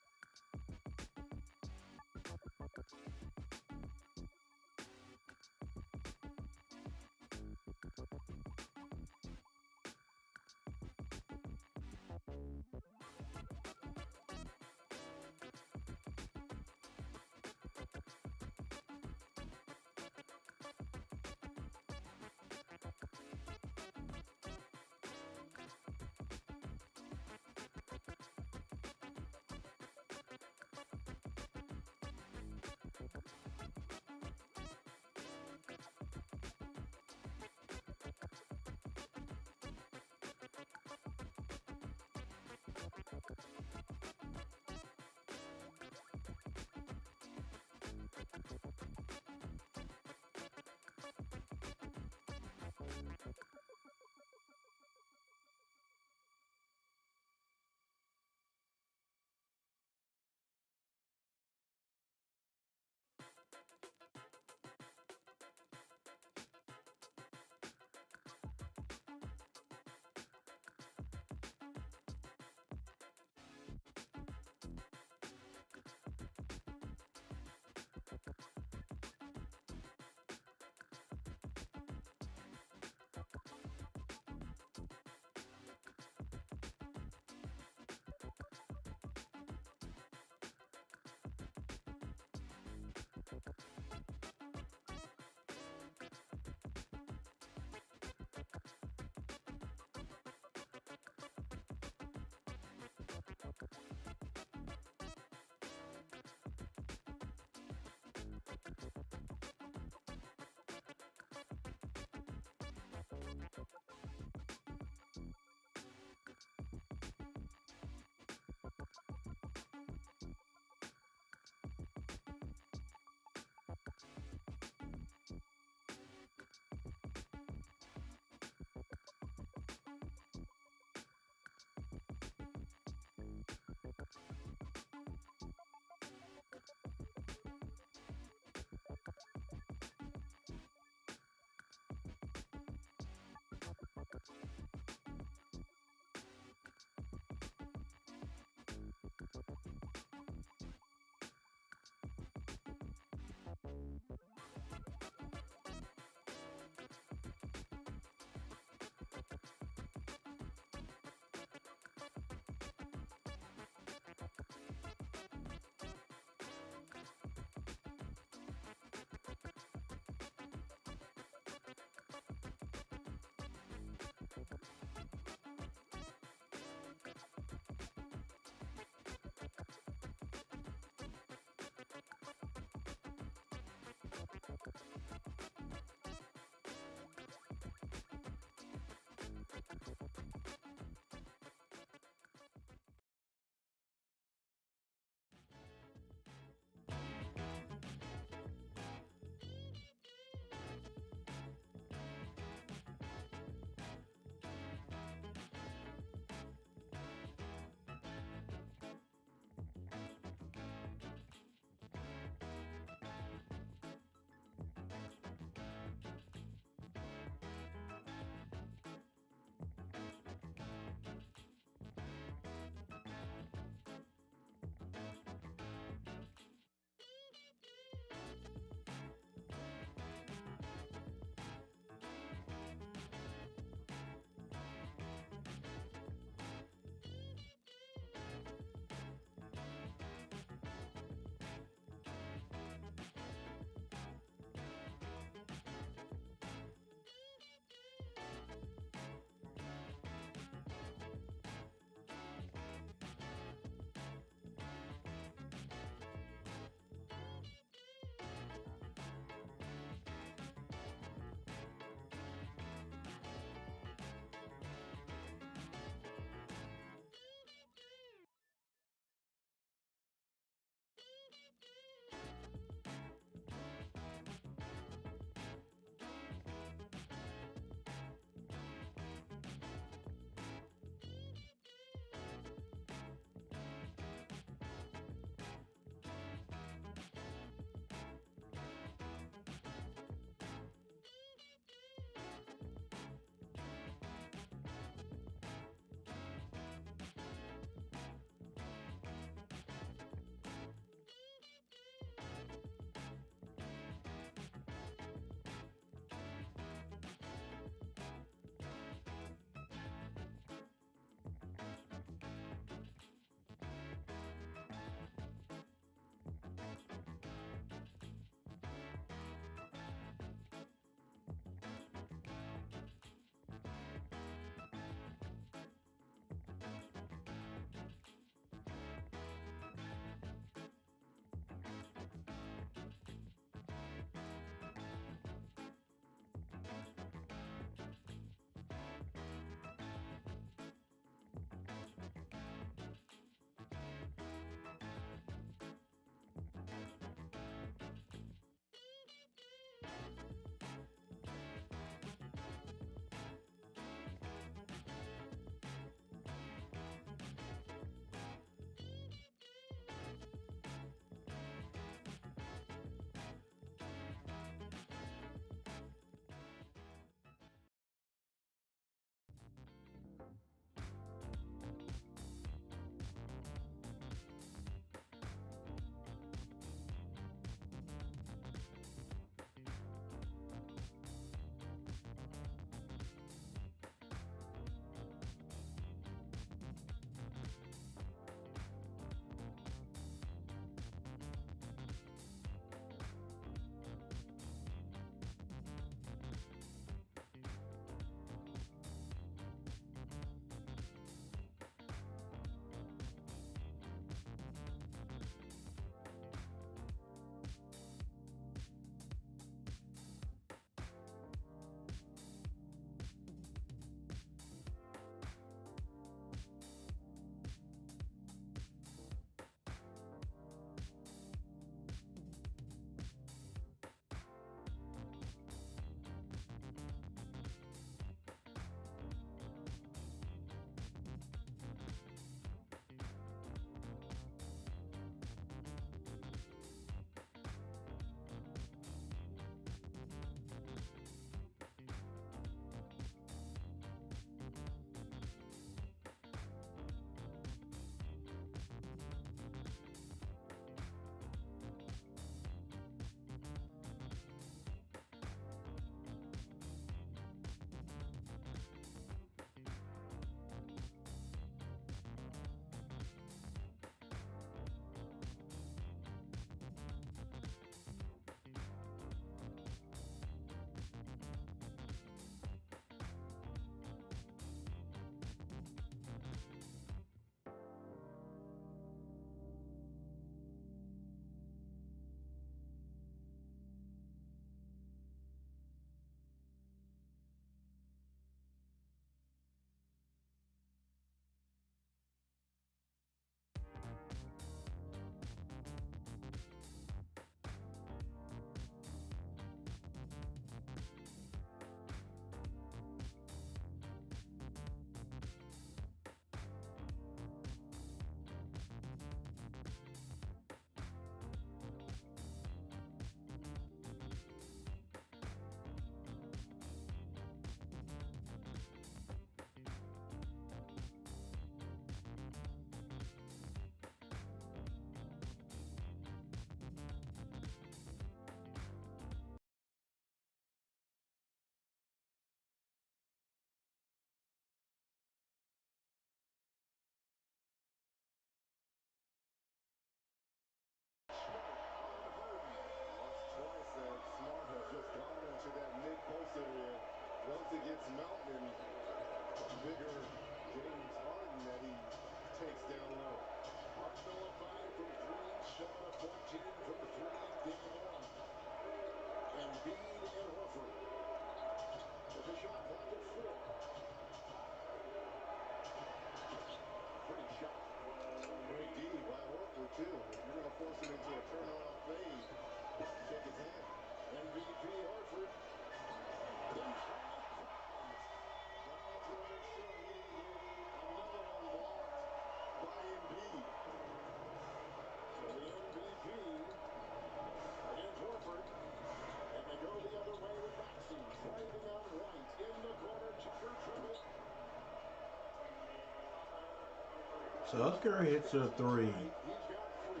Tucker hits a three. He's got 3.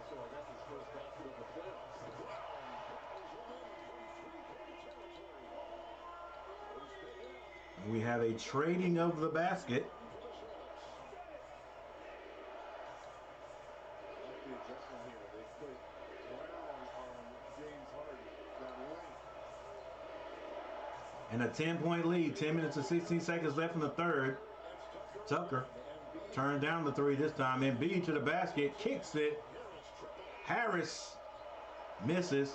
So I guess his first basket of the playoffs. We have a trading of the basket. The adjustment here. They put Brown on James Harden. That length. And a 10-point lead. 10 minutes and 16 seconds left in the third. Tucker turned down the three this time. Embiid to the basket. Kicks it. Harris misses.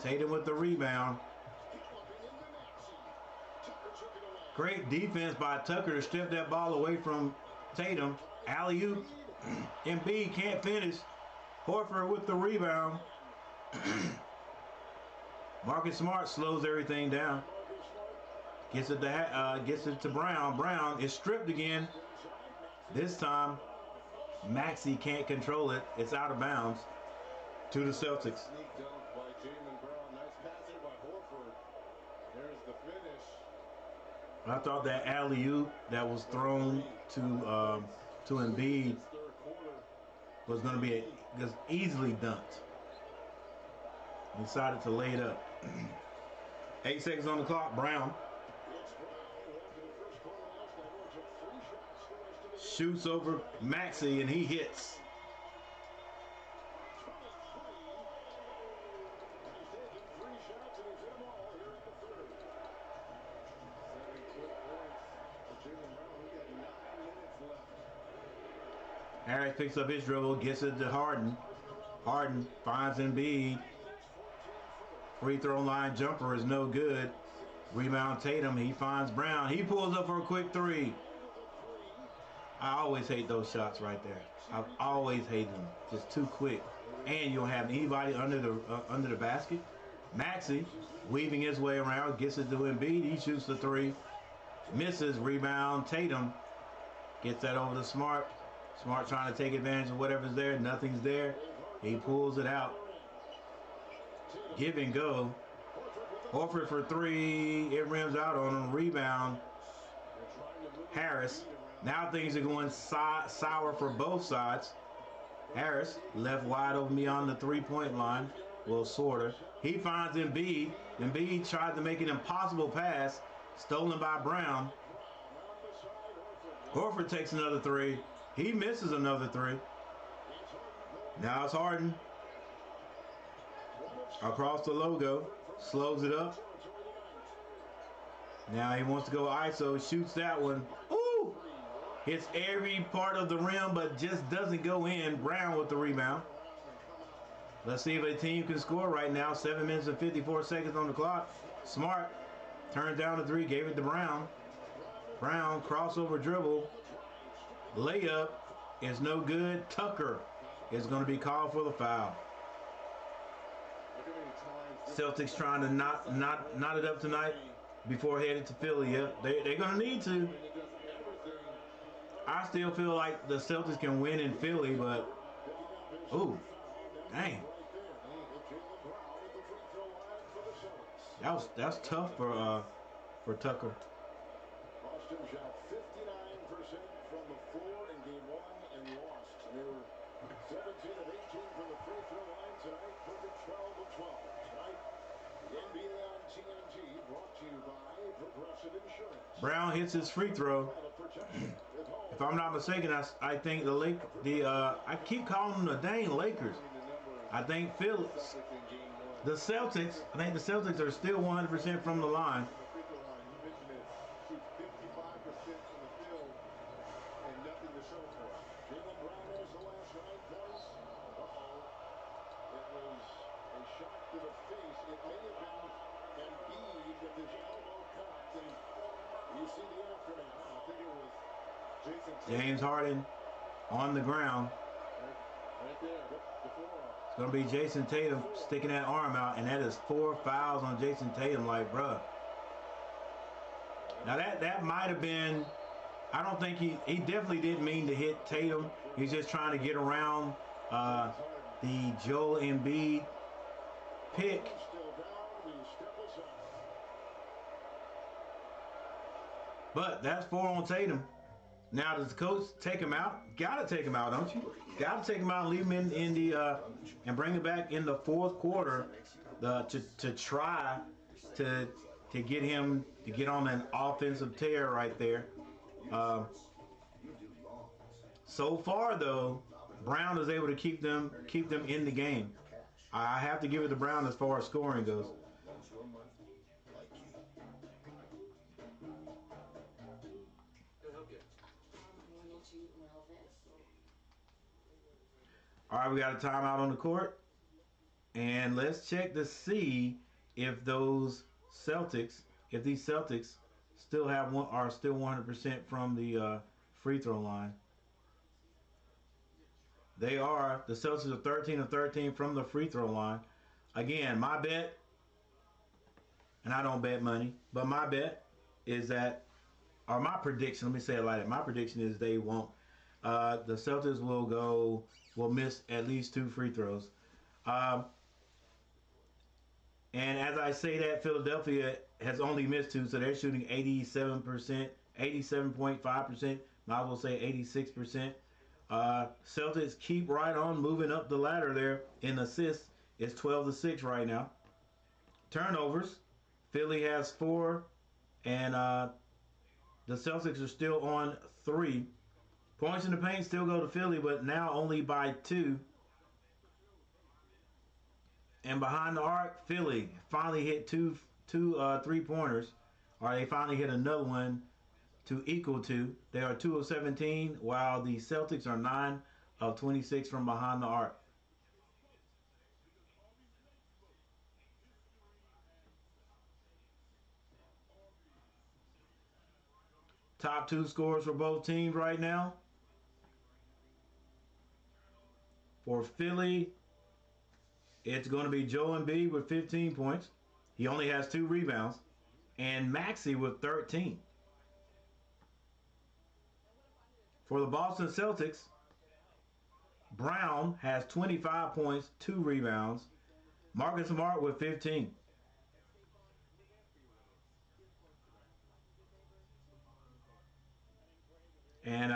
Tatum with the rebound. Great defense by Tucker to strip that ball away from Tatum. Alley-oop. Embiid can't finish. Horford with the rebound. Marcus Smart slows everything down. Gets it to Brown. Brown is stripped again. This time, Maxey can't control it. It's out of bounds to the Celtics. Sneak dunk by Jaylen Brown. Nice pass there by Horford. There's the finish. I thought that alley-oop that was thrown to Embiid was going to be just easily dunked. He decided to lay it up. 8 seconds on the clock. Brown shoots over Maxey and he hits. Harris picks up his dribble, gets it to Harden. Harden finds Embiid. Free throw line jumper is no good. Rebound Tatum, he finds Brown. He pulls up for a quick three. I always hate those shots right there. I've always hated them. Just too quick. And you don't have anybody under the basket. Maxey weaving his way around, gets it to Embiid. He shoots the three. Misses. Rebound Tatum. Gets that over to Smart. Smart trying to take advantage of whatever's there. Nothing's there. He pulls it out. Give and go. Horford for three. It rims out on him. Rebound. Harris. Now things are going sour for both sides. Harris left wide open beyond the three-point line. Well, sort of. He finds Embiid. Embiid tried to make an impossible pass. Stolen by Brown. Horford takes another three. He misses another three. Now it's Harden. Across the logo. Slows it up. Now he wants to go ISO. Shoots that one. Ooh! Hits every part of the rim, but just doesn't go in. Brown with the rebound. Let's see if a team can score right now. 7 minutes and 54 seconds on the clock. Smart turned down the three, gave it to Brown. Brown, crossover dribble. Layup is no good. Tucker is going to be called for the foul. Celtics trying to knot it up tonight before headed to Philly. Yeah, they're going to need to. I still feel like the Celtics can win in Philly, but ooh, dang. That's tough for Tucker. Boston shot 59% from the floor in game 1 and lost. They were 17 of 18 from the free throw line tonight. Perfect 12 of 12. Tonight, the NBA on TNT brought to you by Progressive Insurance. Brown hits his free throw. If I'm not mistaken, I think I keep calling them the dang Lakers. I think the Celtics are still 100% from the line. James Harden on the ground. It's going to be Jason Tatum sticking that arm out, and that is 4 fouls on Jason Tatum. Like, bruh. Now that might have been, I don't think he definitely didn't mean to hit Tatum. He's just trying to get around the Joel Embiid pick. But that's 4 on Tatum. Now, does the coach take him out? Gotta take him out, don't you? Gotta take him out and leave him in the and bring him back in the fourth quarter to try to get him to get on an offensive tear right there. So far, though, Brown is able to keep them in the game. I have to give it to Brown as far as scoring goes. All right, we got a timeout on the court, and let's check to see if these Celtics still are still 100% from the free throw line. They are. The Celtics are 13 of 13 from the free throw line. Again, my bet, and I don't bet money, but my bet is that, or my prediction, let me say it like that. My prediction is they won't. The Celtics will miss at least 2 free throws. And as I say that, Philadelphia has only missed 2, so they're shooting 87%, 87.5%, might as well say 86%. Celtics keep right on moving up the ladder there in assists. It's 12-6 right now. Turnovers, Philly has 4, and the Celtics are still on 3. Points in the paint still go to Philly, but now only by 2. And behind the arc, Philly finally hit two 3-pointers, or they finally hit another one to equal 2. They are 2 of 17, while the Celtics are 9 of 26 from behind the arc. Top 2 scorers for both teams right now. For Philly, it's going to be Joel Embiid with 15 points. He only has 2 rebounds. And Maxey with 13. For the Boston Celtics, Brown has 25 points, 2 rebounds. Marcus Smart with 15. And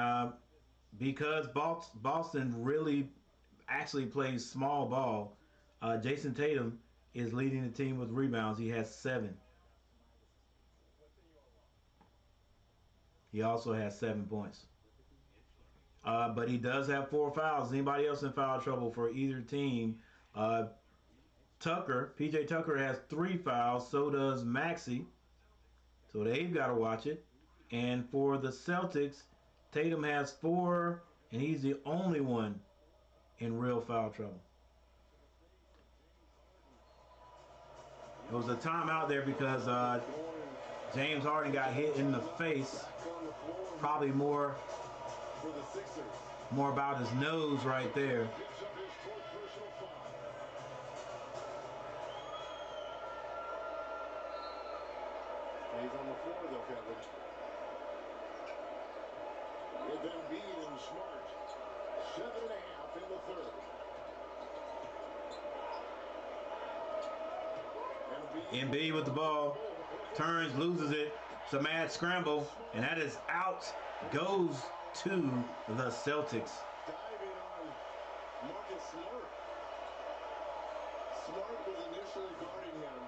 because Boston really actually plays small ball, Jason Tatum is leading the team with rebounds. He has 7. He also has 7 points. But he does have 4 fouls. Anybody else in foul trouble for either team? PJ Tucker has 3 fouls. So does Maxey. So they've got to watch it. And for the Celtics, Tatum has 4, and he's the only one in real foul trouble. It was a timeout there because James Harden got hit in the face. Probably more about his nose right there. He's on the floor though, Kevin. With Embiid and Smart. 7.5 in the third. Embiid with the ball, turns, loses it. It's a mad scramble, and that is out. Goes to the Celtics. Diving on Marcus Smart. Smart was initially guarding him,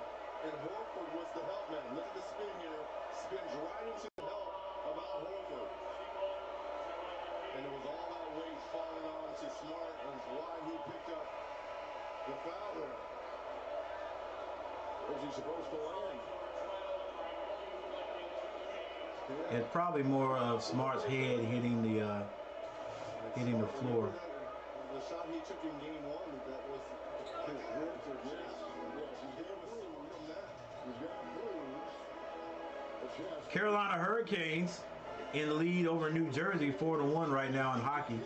and Horford was the help man. Look at the spin here. Spins right into the help about Horford. And it was all that weight falling on to Smart, and it's why he picked up the foul there. Where's he supposed to land? It's probably more of Smart's head hitting the floor. The shot he took in game 1, that was his ribs or wrist. Carolina Hurricanes in the lead over New Jersey 4-1 right now in hockey.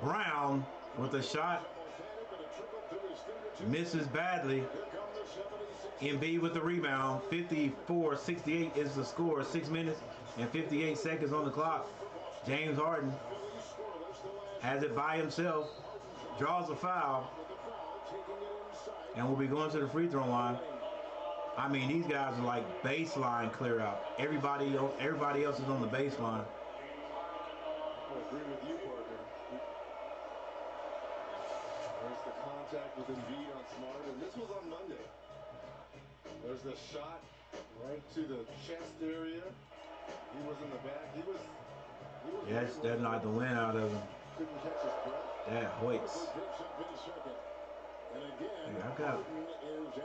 Brown with a shot, misses badly. Embiid with the rebound. 54-68 is the score. 6 minutes and 58 seconds on the clock. James Harden has it by himself, draws a foul, and will be going to the free throw line. I mean, these guys are like baseline clear out. Everybody else is on the baseline. agree with you, partner. There's the contact with Embiid on Smart, and this was on Monday. There's the shot right to the chest area. He was in the back. He was Yes, that knocked the wind out of him. couldn't catch his breath. That hoits. And again, Yeah, I got it. is at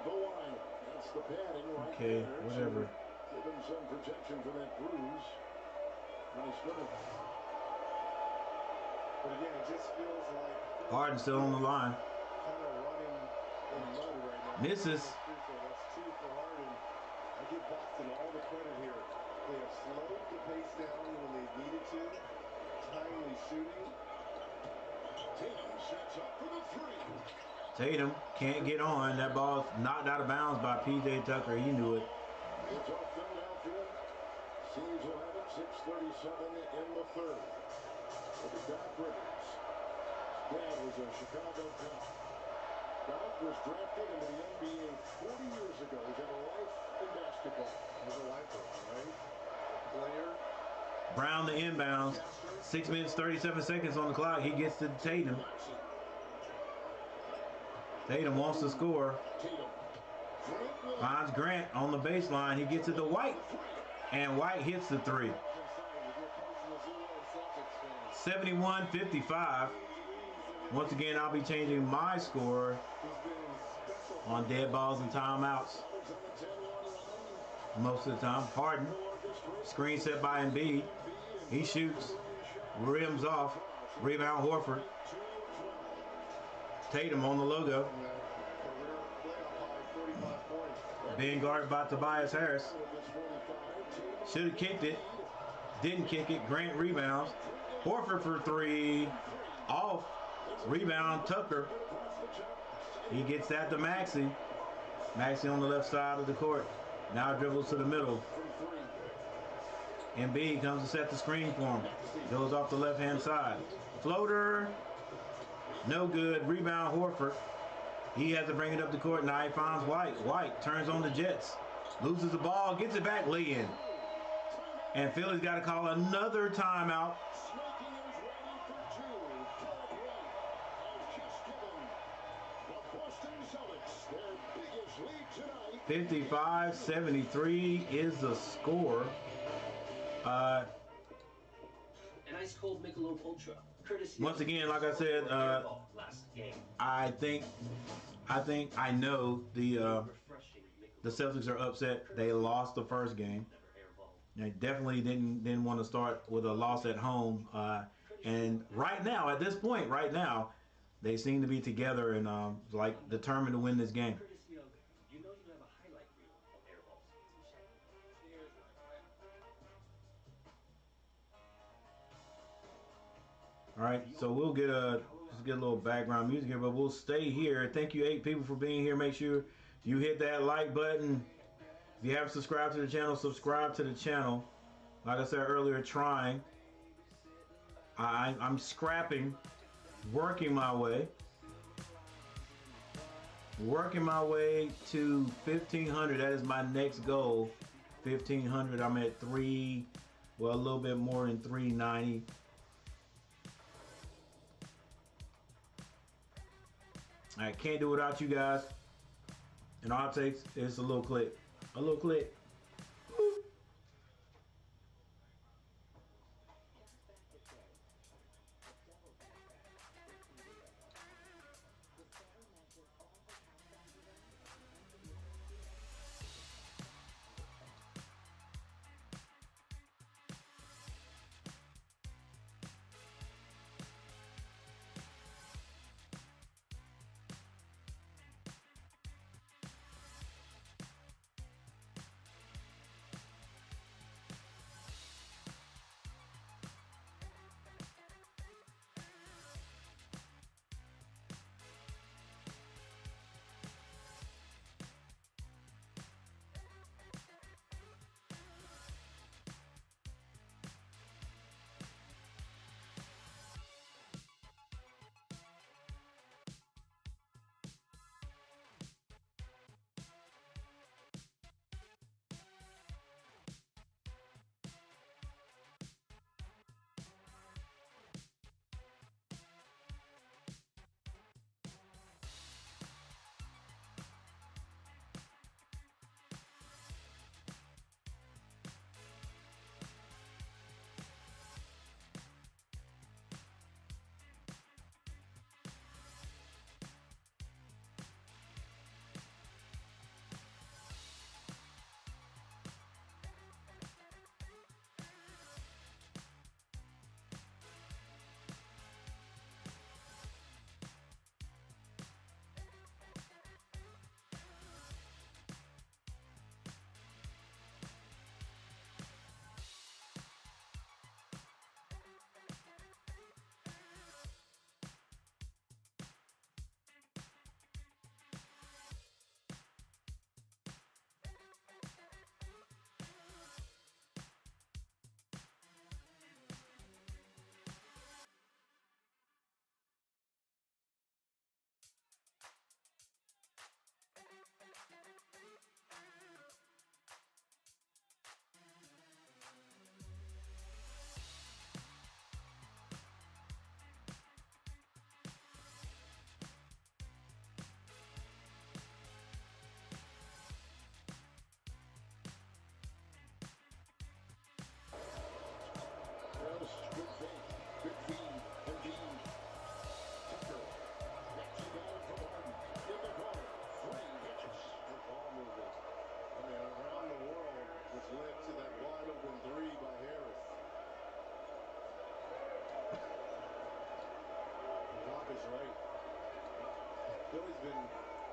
the line. That's the padding right Okay, there. whatever. Give him some protection for that bruise. Nice running. But again, it just feels like Harden still on the line. kind of running in mud right now. Misses. That's two for Harden. I give Boston all the credit here. They have slowed the pace down when they needed to. Timely shooting. Tatum sets up for the three. Tatum can't get on. That ball's knocked out of bounds by P.J. Tucker. He knew it. It's off Philadelphia. Series will have it 6:37 in the third. For the Doc Rivers. Dad was a Chicago Cub. Doc was drafted into the NBA 40 years ago. He's had a life in basketball. He's a lifer, right? Player. Brown the inbounds. 6 minutes, 37 seconds on the clock. He gets to Tatum. Tatum wants to score. Finds Grant on the baseline. He gets it to White. And White hits the three. 71-55. Once again, I'll be changing my score on dead balls and timeouts. Most of the time. Harden. Screen set by Embiid. He shoots. Rims off. Rebound Horford. Tatum on the logo. Being guarded by Tobias Harris. Should have kicked it. Didn't kick it. Grant rebounds. Horford for three. Off. Rebound Tucker. He gets that to Maxey. Maxey on the left side of the court. Now dribbles to the middle. Embiid comes to set the screen for him. Goes off the left-hand side. Floater. No good. Rebound Horford. He has to bring it up the court. Now he finds White. White turns on the Jets. Loses the ball. Gets it back. Lay-in. And Philly's got to call another timeout. 55-73 is the score. An ice cold Michelob Ultra. Courtesy Once again, like I said, last game. I know the Celtics are upset. They lost the first game. They definitely didn't want to start with a loss at home. And right now, at this point, they seem to be together and like determined to win this game. All right, so we'll get just get a little background music here, but we'll stay here. Thank you, 8 people, for being here. Make sure you hit that like button. If you haven't subscribed to the channel, subscribe to the channel. Like I said earlier, trying. I'm scrapping, working my way to 1,500. That is my next goal. 1,500. I'm at a little bit more than 390. I can't do without you guys. And all it takes is a little click. A little click. Woo.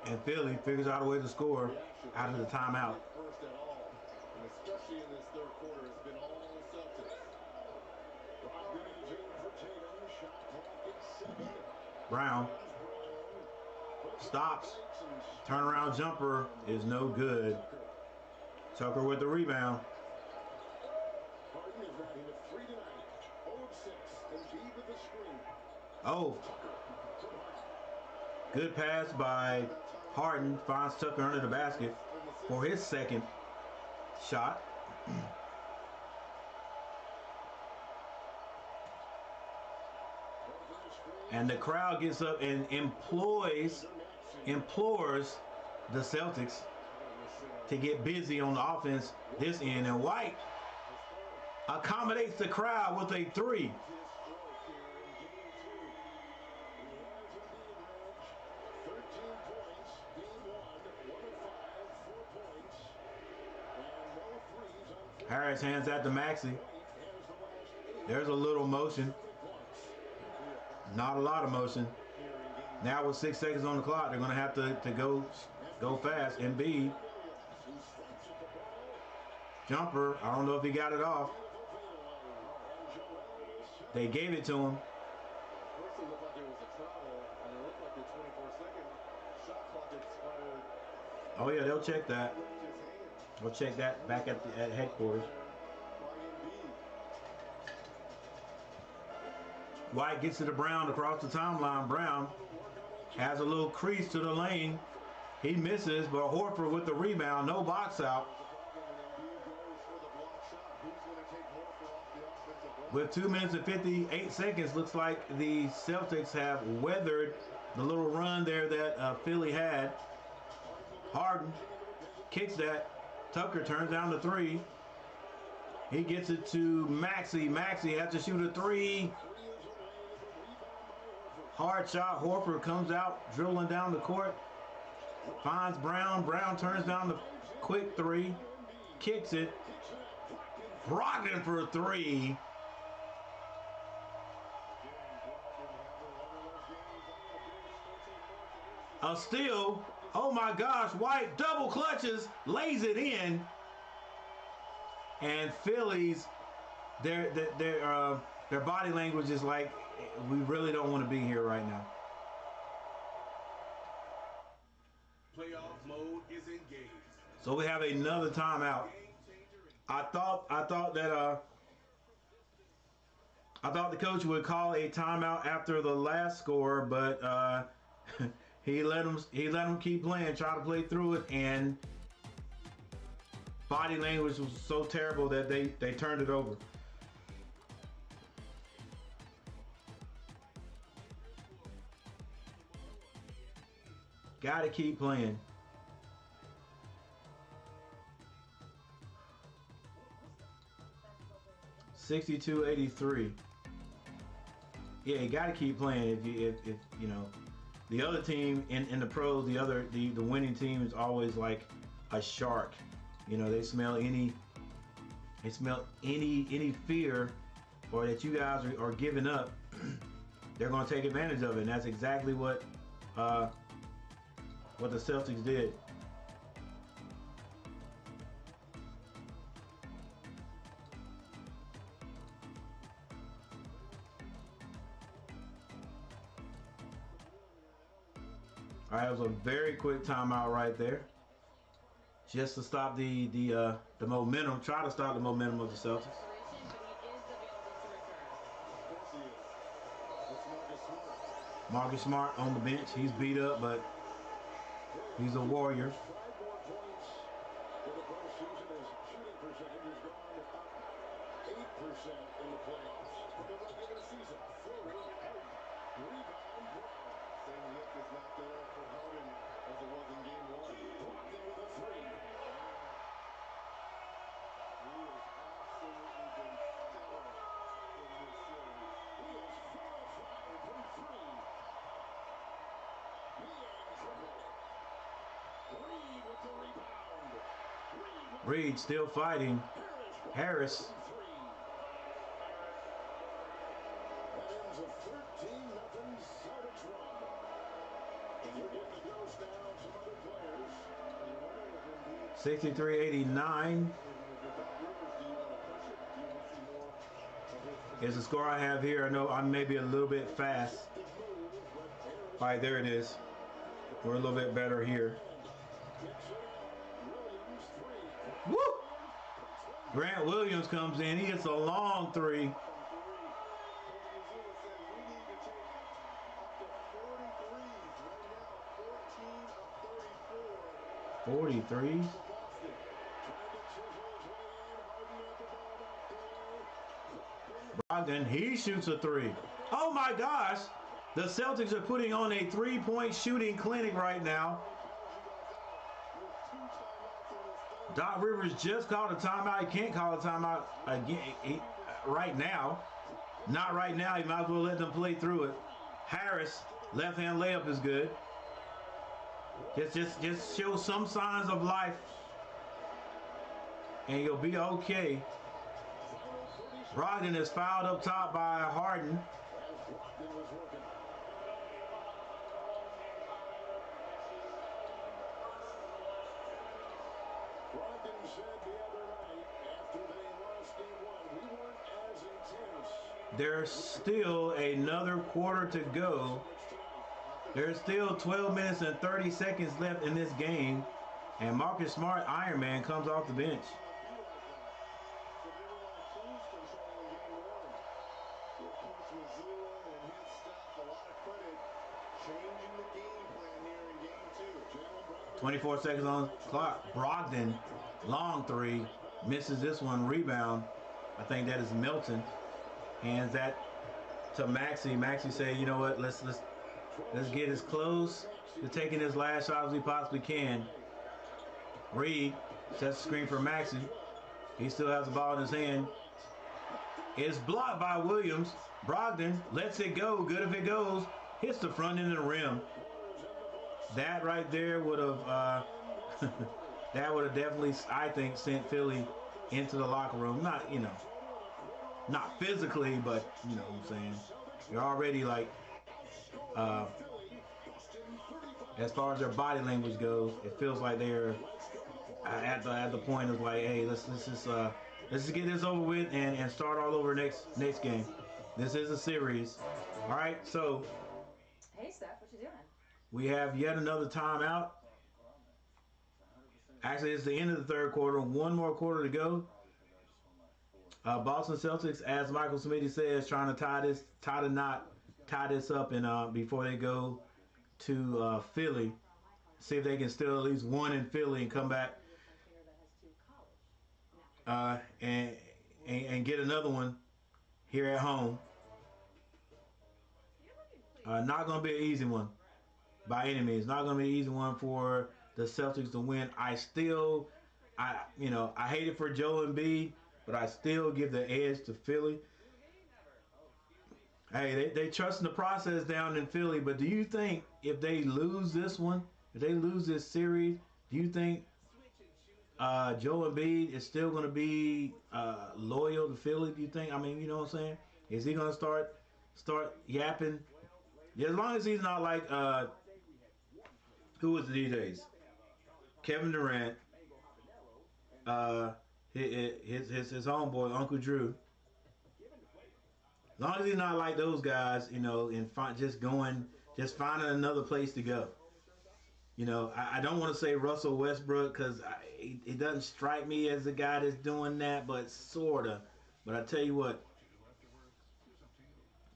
And Philly figures out a way to score out of the timeout. First at all, and especially in this third quarter, it's been all Celtics. Brown stops. Turnaround jumper is no good. Tucker with the rebound. Oh. Good pass by Harden. Finds Tucker under the basket for his second shot. And the crowd gets up and implores the Celtics to get busy on the offense this end. And White accommodates the crowd with a three. Harris hands that to Maxey. There's a little motion. Not a lot of motion. Now with 6 seconds on the clock, they're going to have to go fast. Embiid. Jumper. I don't know if he got it off. They gave it to him. Oh yeah, they'll check that. We'll check that back at headquarters. White gets to the Brown across the timeline. Brown has a little crease to the lane. He misses, but Horford with the rebound. No box out. With 2 minutes and 58 seconds, looks like the Celtics have weathered the little run there that Philly had. Harden kicks that. Tucker turns down the three. He gets it to Maxey. Maxey has to shoot a three. Hard shot. Horford comes out, dribbling down the court. Finds Brown. Brown turns down the quick three. Kicks it. Brogdon for a three. A steal. Oh my gosh, White double clutches, lays it in. And Phillies, their body language is like, we really don't want to be here right now. Playoff mode is engaged. So we have another timeout. I thought the coach would call a timeout after the last score, but he let him keep playing, try to play through it, and body language was so terrible that they turned it over. Gotta keep playing. $62-83. Yeah, you gotta keep playing if you know. The other team in the pros, the winning team is always like a shark. You know, they smell any fear or that you guys are giving up, they're going to take advantage of it. And that's exactly what the Celtics did. All right, it was a very quick timeout right there, just to stop the momentum. Try to stop the momentum of the Celtics. Marcus Smart on the bench. He's beat up, but he's a warrior. Reed still fighting. Harris. 63-89 is the score I have here. I know I'm maybe a little bit fast. All right, there it is. We're a little bit better here. Woo! Grant Williams comes in. He hits a long three. 43. Brogdon, he shoots a three. Oh my gosh! The Celtics are putting on a three-point shooting clinic right now. Doc Rivers just called a timeout. He can't call a timeout again right now. Not right now. He might as well let them play through it. Harris, left-hand layup is good. Just show some signs of life, and you'll be okay. Brogdon is fouled up top by Harden. There's still another quarter to go. There's still 12 minutes and 30 seconds left in this game. And Marcus Smart, Iron Man, comes off the bench. .24 seconds on the clock. Brogdon, long three, misses this one. Rebound. I think that is Milton. Hands that to Maxey. Maxey say, you know what? Let's get as close to taking this last shot as we possibly can. Reed sets the screen for Maxey. He still has the ball in his hand. It's blocked by Williams. Brogdon lets it go. Good if it goes. Hits the front end of the rim. That right there would have that would have definitely, I think, sent Philly into the locker room. Not, you know, not physically, but you know what I'm saying. You're already like, as far as their body language goes, it feels like they're at the point of like, hey, let's just get this over with and start all over next game. This is a series. All right, so Hey, Steph, what you doing? we have yet another timeout. Actually, it's the end of the third quarter. One more quarter to go. Boston Celtics, as Michael Smitty says, trying to tie this up, and before they go to Philly, see if they can still at least one in Philly and come back and get another one here at home. Not going to be an easy one by any means. Not going to be an easy one for the Celtics to win. I hate it for Joel Embiid, but I still give the edge to Philly. Hey, they trust in the process down in Philly, but do you think if they lose this one, if they lose this series, do you think Joel Embiid is still going to be loyal to Philly? Do you think? I mean, you know what I'm saying? Is he going to start yapping? Yeah, as long as he's not like who was the DJs? Kevin Durant, his homeboy Uncle Drew. As long as he's not like those guys, you know, and just finding another place to go. You know, I don't want to say Russell Westbrook because it doesn't strike me as the guy that's doing that, but sorta. But I tell you what,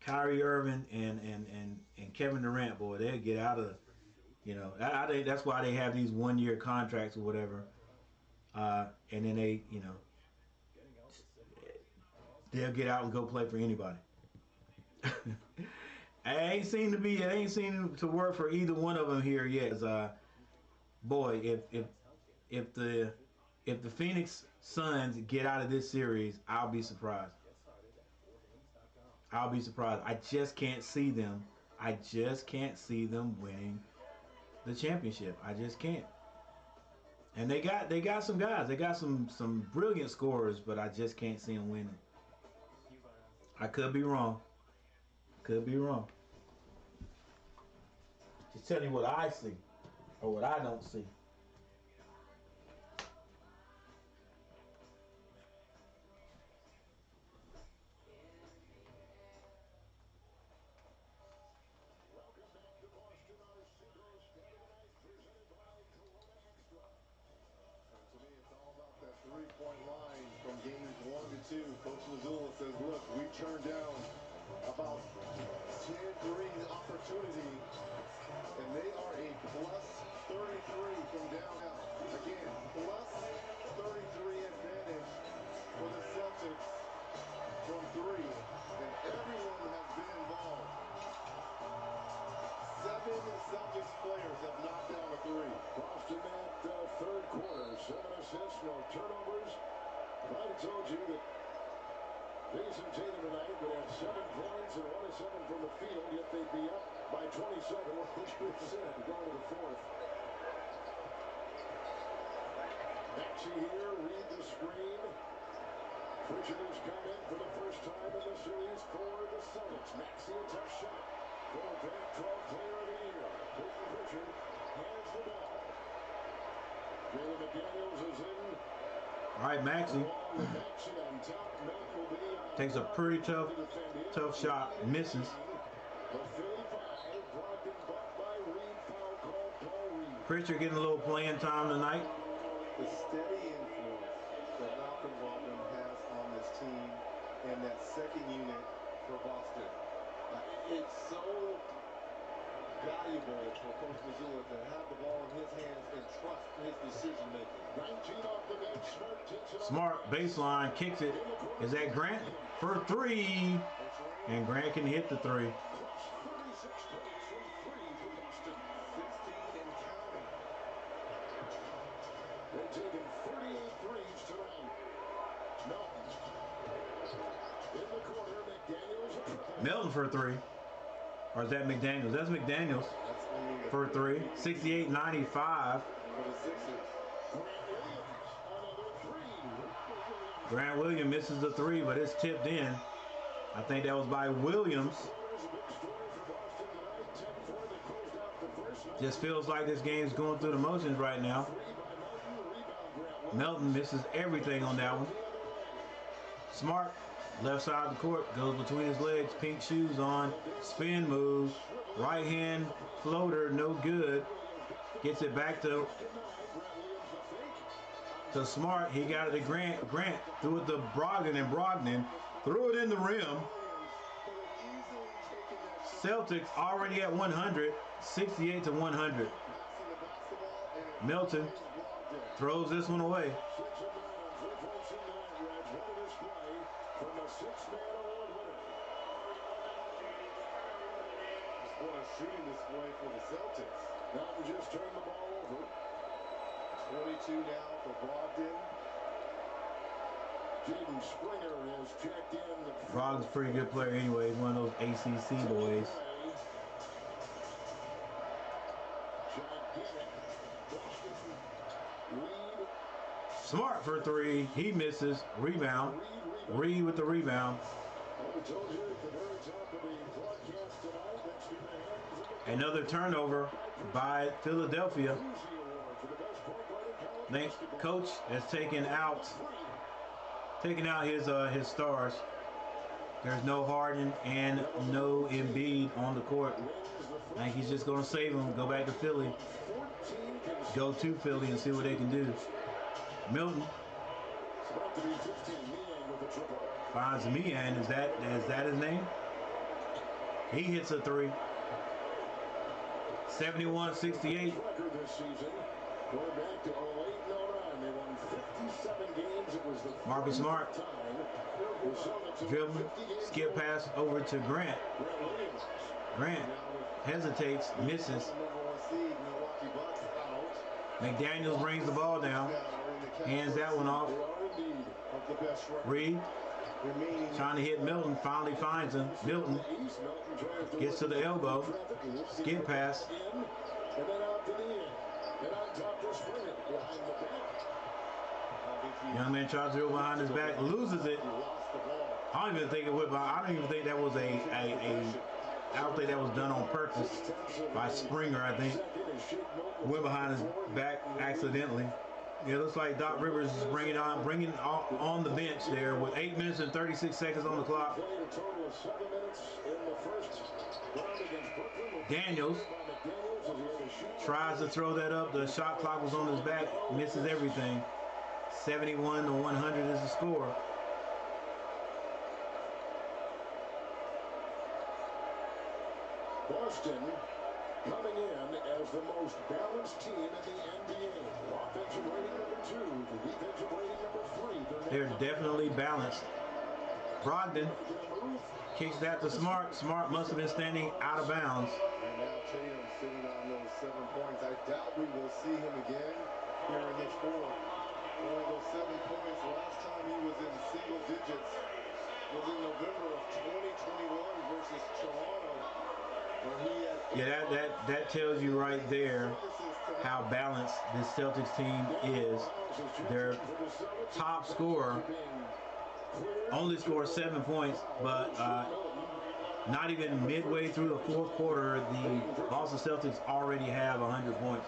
Kyrie Irving and Kevin Durant, boy, they'll get out of, you know, I think that's why they have these 1-year contracts or whatever. And then they, you know, they'll get out and go play for anybody. It ain't seen to work for either one of them here yet. Boy, if the Phoenix Suns get out of this series, I'll be surprised. I'll be surprised. I just can't see them. I just can't see them winning the championship. I just can't. And they got some guys. They got some brilliant scorers, but I just can't see them winning. I could be wrong. Could be wrong. Just tell you what I see or what I don't see. three-point line from games 1 to 2. Coach Missoula says, look, we turned down about 10 3 opportunity, and they are a plus 33 from downtown. Again, plus 33 advantage for the Celtics from 3, and everyone has been involved. 7 Celtics players have knocked down a 3. Boston at third quarter, 7 assists, no turnovers. If I'd have told you that Jason Tatum tonight would have 7 points and 1 of 7 from the field, yet they'd be up by 27, what would you have said going to the fourth? Maxey here, read the screen. Pritchard has come in for the first time in the series for the Celtics. Maxey, a tough shot. For Pac-12 Player of the Year. Peyton Pritchard has the ball. Jalen McDaniels is in. All right, Maxey takes a pretty tough shot, misses. Pritchard getting a little playing time tonight. The steady influence that Malcolm Brogdon has on this team and that second unit for Boston. It's so valuable for Coach Missoula to have the ball in his hands and trust his decision making. 19 off the bench, Smart takes it. Smart baseline, kicks it. Is that Grant for 3? And Grant can hit the 3. 36 points from 3 for Boston. 16 and counting. They're taking 38 threes tonight. Melton. In the corner, McDaniels a triple. Melton for 3. Or is that McDaniels? That's McDaniels for 3. 68-95. For the Sixers. Grant Williams misses the 3, but it's tipped in. I think that was by Williams. Just feels like this game's going through the motions right now. Melton misses everything on that one. Smart, left side of the court, goes between his legs, pink shoes on, spin move, right hand floater, no good. Gets it back to Smart. He got it to Grant. Grant threw it to Brogdon, and Brogdon threw it in the rim. Celtics already at 100, 68-100. Milton throws this one away. What a shooting display for the Celtics. Melton just turned the ball over. 22 now for Brogdon. Jaden Springer has checked in. Brogdon's a pretty good player anyway. He's one of those ACC boys. Smart for 3. He misses. Rebound. Reed with the rebound. Another turnover by Philadelphia. I think coach has taken out his stars. There's no Harden and no Embiid on the court. I think he's just going to save them, go back to Philly. Go to Philly and see what they can do. Milton finds Meehan. Is that his name? He hits a 3. 71-68. Marcus Smart dribble, skip pass over to Grant. Grant hesitates, misses. McDaniels brings the ball down, hands that one off. Reed trying to hit Milton, finally finds him. Milton gets to the elbow, skip pass. Young man tries to go behind his back, loses it. I don't even think it would. I don't even think that was I don't think that was done on purpose by Springer. I think went behind his back accidentally. It looks like Doc Rivers is bringing on the bench there with 8 minutes and 36 seconds on the clock. Daniels tries to throw that up. The shot clock was on his back. Misses everything. 71-100 is the score. Boston coming in as the most balanced team in the NBA. Offensive rating number 2, defensive rating number 3. They're definitely balanced. Brogdon kicks that to Smart. Smart must have been standing out of bounds. And now Tatum sitting on those 7 points. I doubt we will see him again here in this fourth. Those 7 points, last time he was in single digits was in November of 2021 versus Toronto. Yeah, that tells you right there how balanced this Celtics team is. Their top scorer only scored 7 points, but not even midway through the fourth quarter, the Boston Celtics already have 100 points.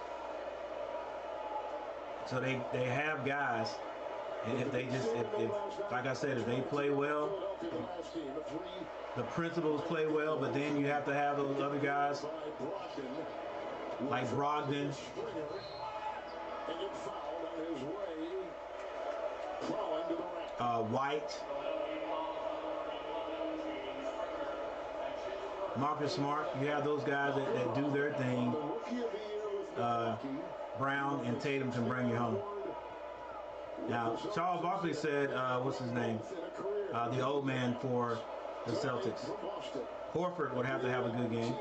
So they have guys, and if they just, if like I said, if they play well, the principals play well, but then you have to have those other guys like Brogdon. White, Marcus Smart. You have those guys that do their thing. Brown and Tatum can bring you home. Now, Charles Barkley said, what's his name? The old man for the Celtics. Horford would have to have a good game.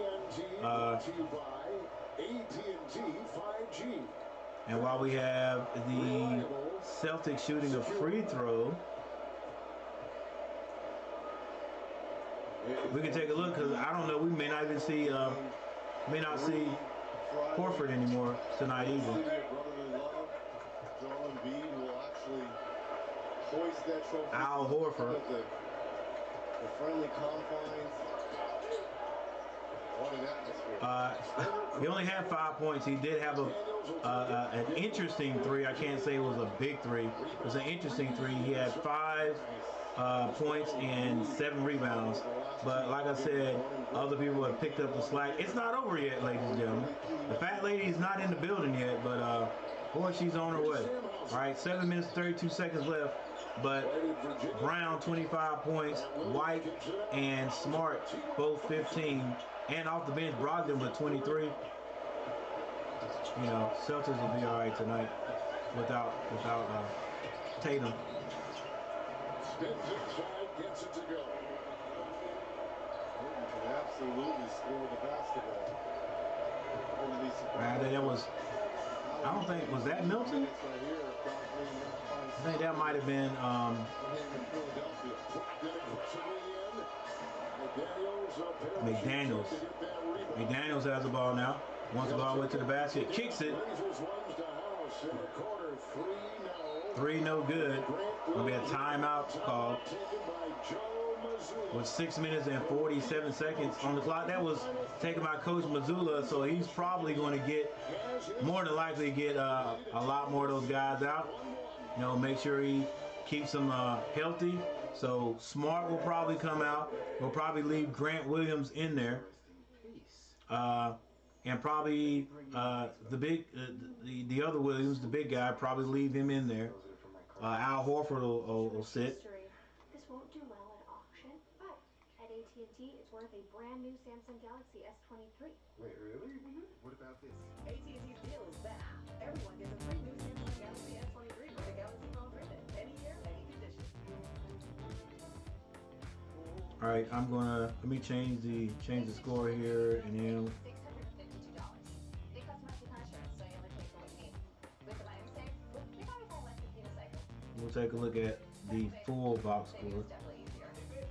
And while we have the Celtics shooting a free throw, we can take a look, because I don't know, we may not even see, Horford anymore tonight either. Al Horford. The friendly confines. What an atmosphere. He only had 5 points. He did have an interesting three. I can't say it was a big three. It was an interesting three. He had 5 points and 7 rebounds. But like I said, other people have picked up the slack. It's not over yet, ladies and gentlemen. The fat lady is not in the building yet, but boy, she's on her way. All right, 7 minutes, 32 seconds left. But Brown, 25 points, White and Smart, both 15. And off the bench, Brogdon with 23. You know, Celtics will be all right tonight without Tatum. Spins inside, gets it to go. He can absolutely score the basketball. That was, I don't think, was that Milton? I think that might have been McDaniels. McDaniels has the ball now. Wants the ball, went to the basket, kicks it. 3 no good. Gonna be a timeout called with 6 minutes and 47 seconds on the clock. That was taken by Coach Mazzulla, so he's probably going to get, more than likely get a lot more of those guys out. You know, make sure he keeps them healthy. So Smart will probably come out. We'll probably leave Grant Williams in there, and probably the other Williams, the big guy, probably leave him in there. Al Horford will sit. This won't do well at auction, but at AT&T, it's worth a brand new Samsung Galaxy S23. Wait, really? What about this? AT&T's deal is that everyone gets a free new Samsung Galaxy S23 with a Galaxy phone printed. Any year, any condition. All right, I'm gonna let me change the score here, and then $652. They customize your car insurance, so you only pay for what you need. With the money we save, we probably have less than a cycle. we'll take a look at the full box score. It's definitely easier.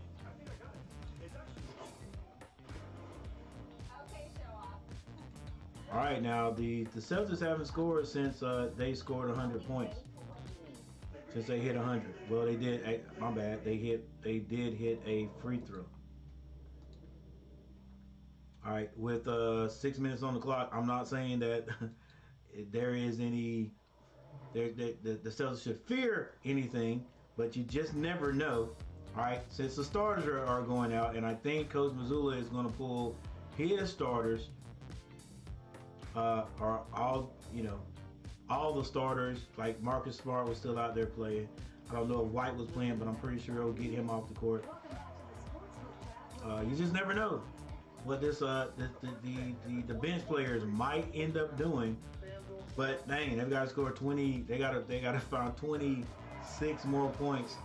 Okay, show off. All right, now the Celtics haven't scored since they scored 100 points. Since they hit 100. Well, they did. My bad. They did hit a free throw. All right, with 6 minutes on the clock, I'm not saying that there is any. The Celtics should fear anything, but you just never know. All right, since the starters are going out, and I think Coach Mazzulla is going to pull his starters. Are all, you know, all the starters, like Marcus Smart was still out there playing. I don't know if White was playing, but I'm pretty sure they'll get him off the court. You just never know what this the bench players might end up doing. But dang, they've got to score 20. They gotta find 26 more points,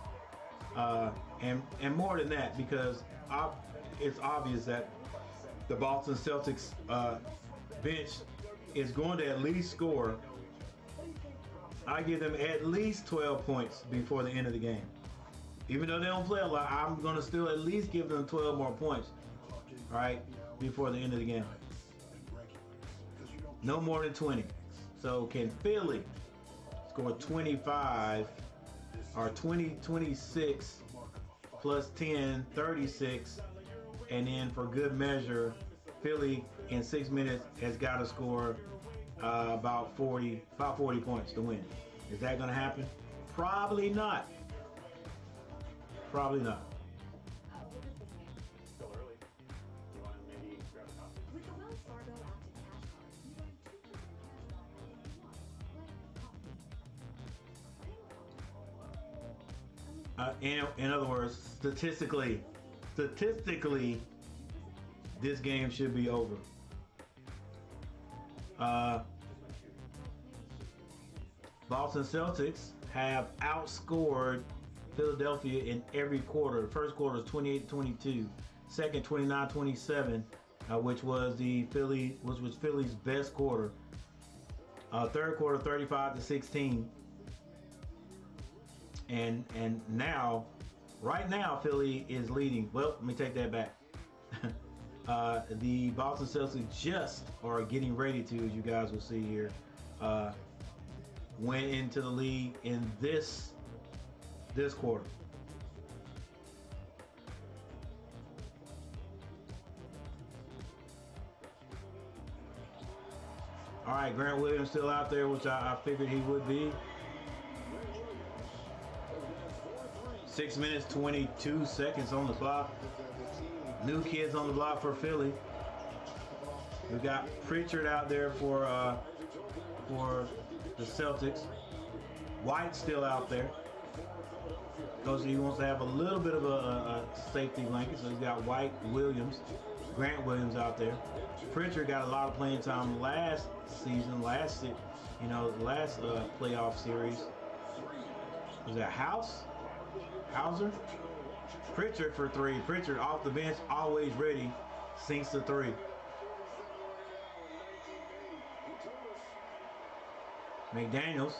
and more than that, because it's obvious that the Boston Celtics bench is going to at least score. I give them at least 12 points before the end of the game. Even though they don't play a lot, I'm going to still at least give them 12 more points, all right, before the end of the game. No more than 20. So can Philly score 25 or 20, 26 plus 10, 36, and then for good measure, Philly in 6 minutes has got to score about 40 points to win. Is that going to happen? Probably not. Probably not. Still early. You want to maybe grab a coffee? With the Wells Fargo Active Cash Card, you earn 2% cash back on anything you want, like coffee. In other words, statistically, this game should be over. Boston Celtics have outscored Philadelphia in every quarter. The first quarter was 28-22, second 29-27, which was Philly's best quarter. Third quarter 35-16, and now, right now, Philly is leading. Well, let me take that back. The Boston Celtics just are getting ready to, as you guys will see here, went into the lead in this quarter. All right, Grant Williams still out there, which I figured he would be. 6 minutes, 22 seconds on the clock. New kids on the block for Philly. We got Pritchard out there for the Celtics. White's still out there because he wants to have a little bit of a safety blanket. So he's got White, Williams, Grant Williams out there. Pritchard got a lot of playing time last season, last playoff series. Was that Hauser? Pritchard for three. Pritchard off the bench, always ready, sinks the three. McDaniels.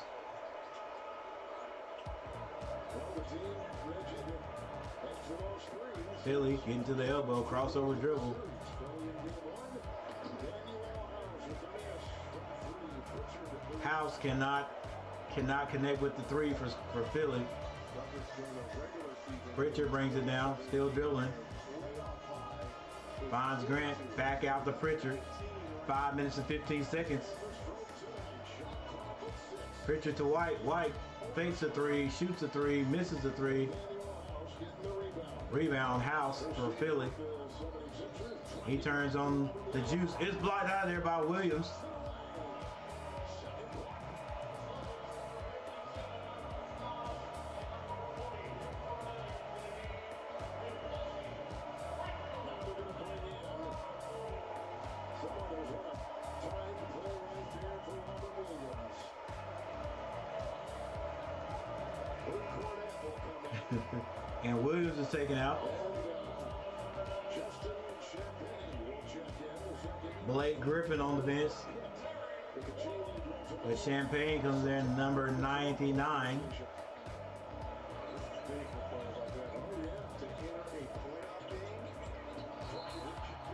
Philly getting to the elbow, crossover dribble. House cannot connect with the three for Philly. Pritchard brings it down, still dribbling. Finds Grant, back out to Pritchard. 5 minutes and 15 seconds. Pritchard to White. White fakes a three, shoots a three, misses a three. Rebound, House for Philly. He turns on the juice. It's blocked out of there by Williams. And Williams is taken out. Blake Griffin on the bench. But Champagne comes in number 99.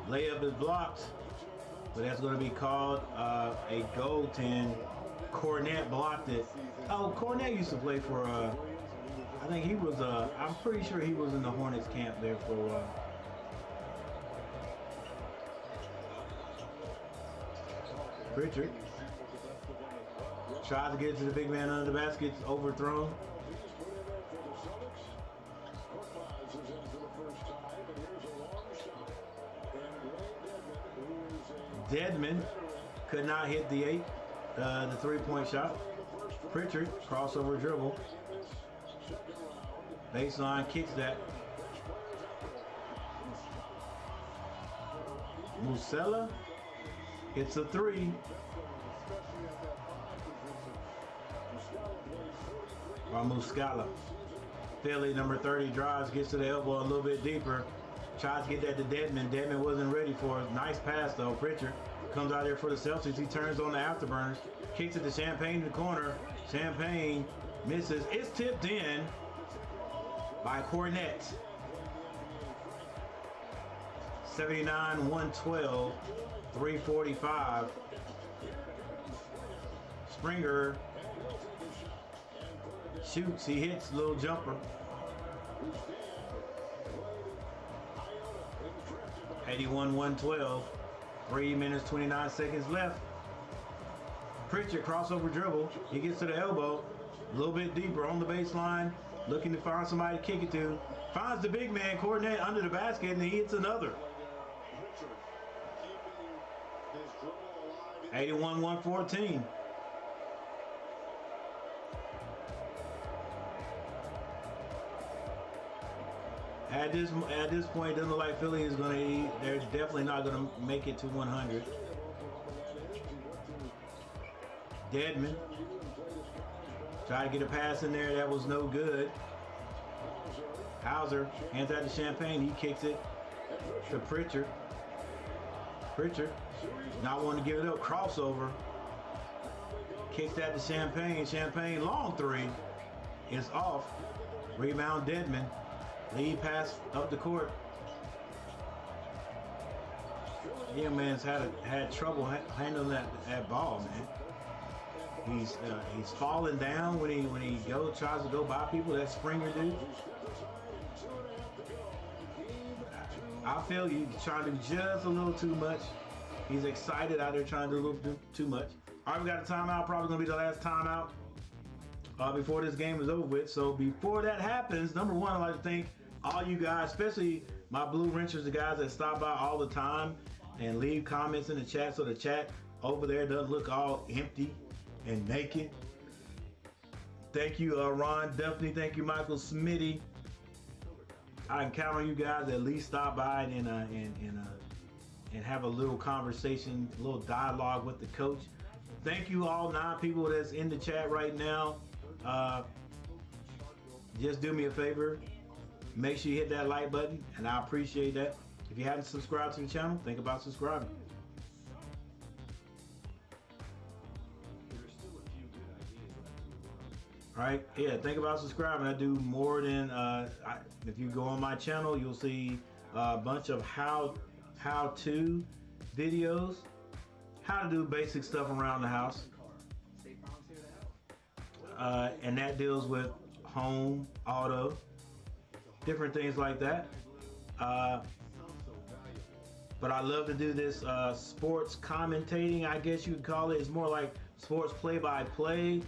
Layup is blocked, but that's going to be called a goaltend. Cornette blocked it. Oh, Cornette used to play for I think he was, I'm pretty sure he was in the Hornets camp there for a while. Pritchard tries to get to the big man under the basket, overthrown. Deadman could not hit the the three-point shot. Pritchard, crossover dribble. Baseline, kicks that. Musella hits a three. By Muscala. Philly, number 30, drives, gets to the elbow a little bit deeper. Tries to get that to Dedmon. Dedmon wasn't ready for it. Nice pass, though. Pritchard comes out there for the Celtics. He turns on the afterburners. Kicks it to Champagne in the corner. Champagne misses. It's tipped in by Cornette. 79-112. 3:45. Springer shoots. He hits. Little jumper. 81-112. 3 minutes, 29 seconds left. Pritchard, crossover dribble. He gets to the elbow. A little bit deeper on the baseline. Looking to find somebody to kick it to. Finds the big man, Cornette, under the basket, and he hits another. 81-114. At this point, it doesn't look like Philly is going to eat. They're definitely not going to make it to 100. Dedmon tried to get a pass in there. That was no good. Hauser hands out to Champagne. He kicks it to Pritchard. Pritchard not wanting to give it up. Crossover. Kicks that to Champagne. Champagne, long three is off. Rebound Dedmon. Lead pass up the court. Yeah, man's had trouble handling that ball, man. He's falling down when he tries to go by people. That Springer dude. I feel you trying to do just a little too much. He's excited out there trying to do a little too much. All right, we got a timeout. Probably gonna be the last timeout before this game is over with. So before that happens, number one, I'd like to thank all you guys, especially my Blue Wrenchers, the guys that stop by all the time and leave comments in the chat, so the chat over there doesn't look all empty and naked. Thank you, Ron Duffney. Thank you, Michael Smitty. I can count on you guys to at least stop by and have a little conversation, a little dialogue with the coach. Thank you all 9 people that's in the chat right now. Just do me a favor. Make sure you hit that like button, and I appreciate that. If you haven't subscribed to the channel, think about subscribing. All right, yeah, think about subscribing. I do more than, if you go on my channel, you'll see a bunch of how-to videos, how to do basic stuff around the house. And that deals with home, auto, different things like that. But I love to do this sports commentating, I guess you would call it. It's more like sports play-by-play.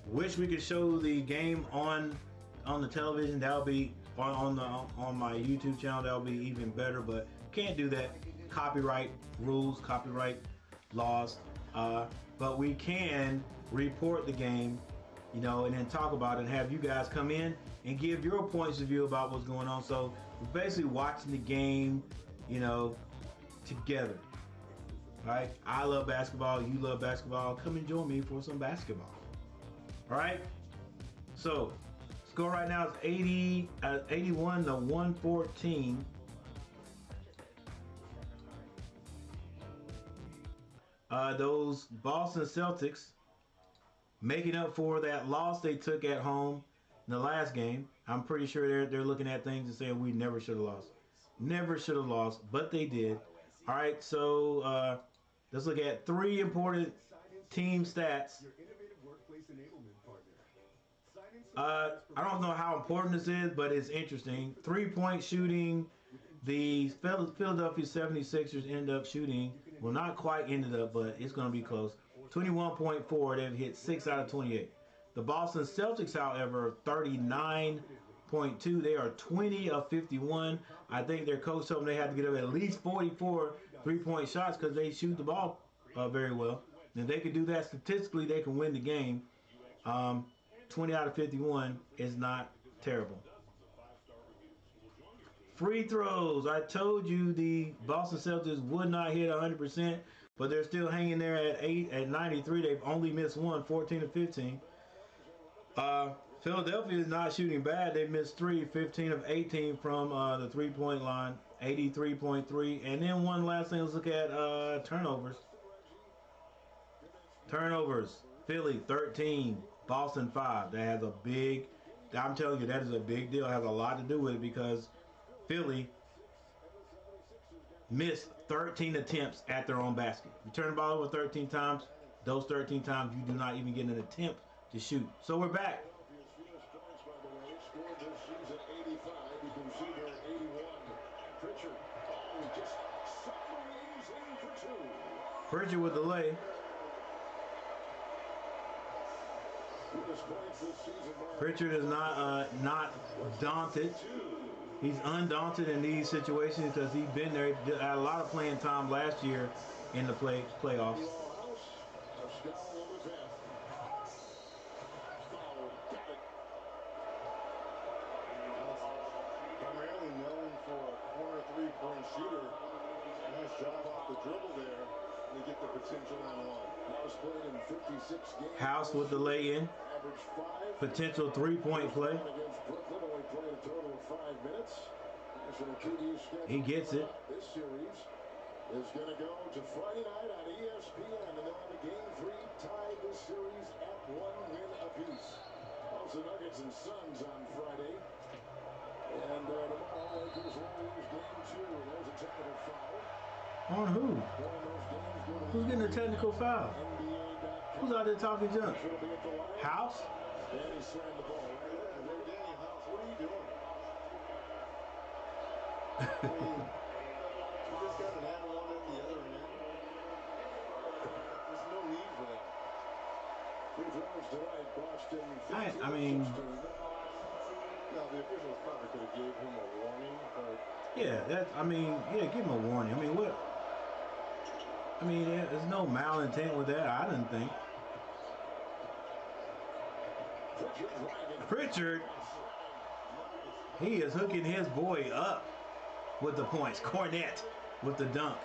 Wish we could show the game on the television. That'll be on my YouTube channel. That'll be even better, but can't do that. Copyright rules, copyright laws. But we can report the game, you know, and then talk about it and have you guys come in and give your points of view about what's going on. So we're basically watching the game, you know, together. Right? I love basketball. You love basketball. Come and join me for some basketball. All right. So score right now is 81-114. Those Boston Celtics making up for that loss they took at home in the last game. I'm pretty sure they're looking at things and saying we never should have lost. Never should have lost, but they did. All right, so let's look at 3 important team stats. I don't know how important this is, but it's interesting. 3-point shooting. The Philadelphia 76ers end up shooting. Well, not quite ended up, but it's going to be close. 21.4. They've hit 6 out of 28. The Boston Celtics, however, 39.2. They are 20 of 51. I think their coach told them they had to get up at least 44 3-point shots because they shoot the ball very well. If they could do that statistically, they can win the game. 20 out of 51 is not terrible. Free throws. I told you the Boston Celtics would not hit 100%, but they're still hanging there at 93. They've only missed one, 14 of 15. Philadelphia is not shooting bad. They missed 15 of 18 from the three-point line, 83.3. And then one last thing, let's look at turnovers. Turnovers. Philly 13, Boston 5. That has a big, I'm telling you, that is a big deal. It has a lot to do with it because Philly missed 13 attempts at their own basket. You turn the ball over 13 times, those 13 times you do not even get an attempt to shoot. So we're back. Pritchard with the lay. Pritchard is not daunted. He's undaunted in these situations because he's been there. He had a lot of playing time last year in the playoffs. Primarily known for a corner three-point shooter. Nice job off the dribble there to get the potential and one. House played in 56 games. House with the lay-in. Potential three-point play. Against Brooklyn, only played a total of 5 minutes. He gets it. This series is going to go to Friday night on ESPN, and they'll have a game 3 tied this series at 1 win apiece. Also Nuggets and Suns on Friday. And tomorrow, Lakers Warriors game 2. There's a technical foul. On who? Who's getting a technical foul? Who's out there talking junk? House? Danny slammed the ball right over. Danny House, what are you doing? I mean, you just got an and one at the other end. There's no need for that. Free throws tonight, Boston. I mean, now the officials probably could have gave him a warning, but yeah, give him a warning. I mean, what? I mean, there's no malintent with that, I didn't think. Pritchard, he is hooking his boy up with the points. Cornette with the dunk.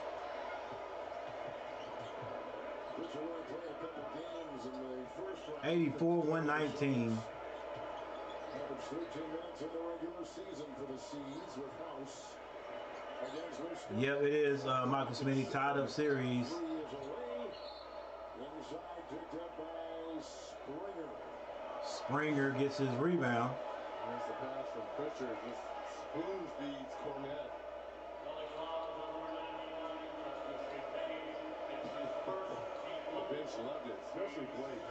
$84-119. Yep, it is Michael Smitty tied up series. Springer gets his rebound. There's the pass from Pritchard. Just spoon feeds Cornette. The bench loved it, especially Blake.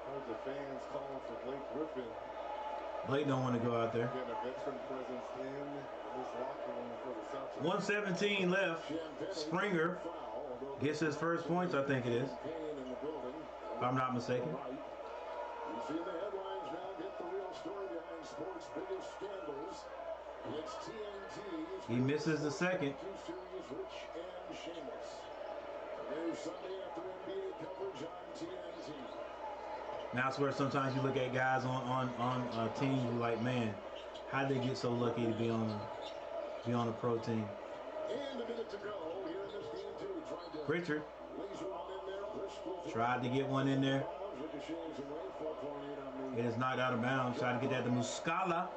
Heard the fans calling for Blake Griffin. Blake don't want to go out there. Getting a veteran presence in this locker room for the Celtics. 1:17 left. Springer gets his first points, I think it is. If I'm not mistaken. You see the headlines now. Get the real story behind sports' biggest scandals. It's TNT. He misses the second. Two series, Rich and Sheamus. New Sunday after NBA coverage on TNT. Now that's where sometimes you look at guys on teams you're like, man, how did they get so lucky to be on a pro team? And a minute to go here in this game too. Pritchard tried to get one in there. It is knocked out of bounds. Tried to get that to Muscala.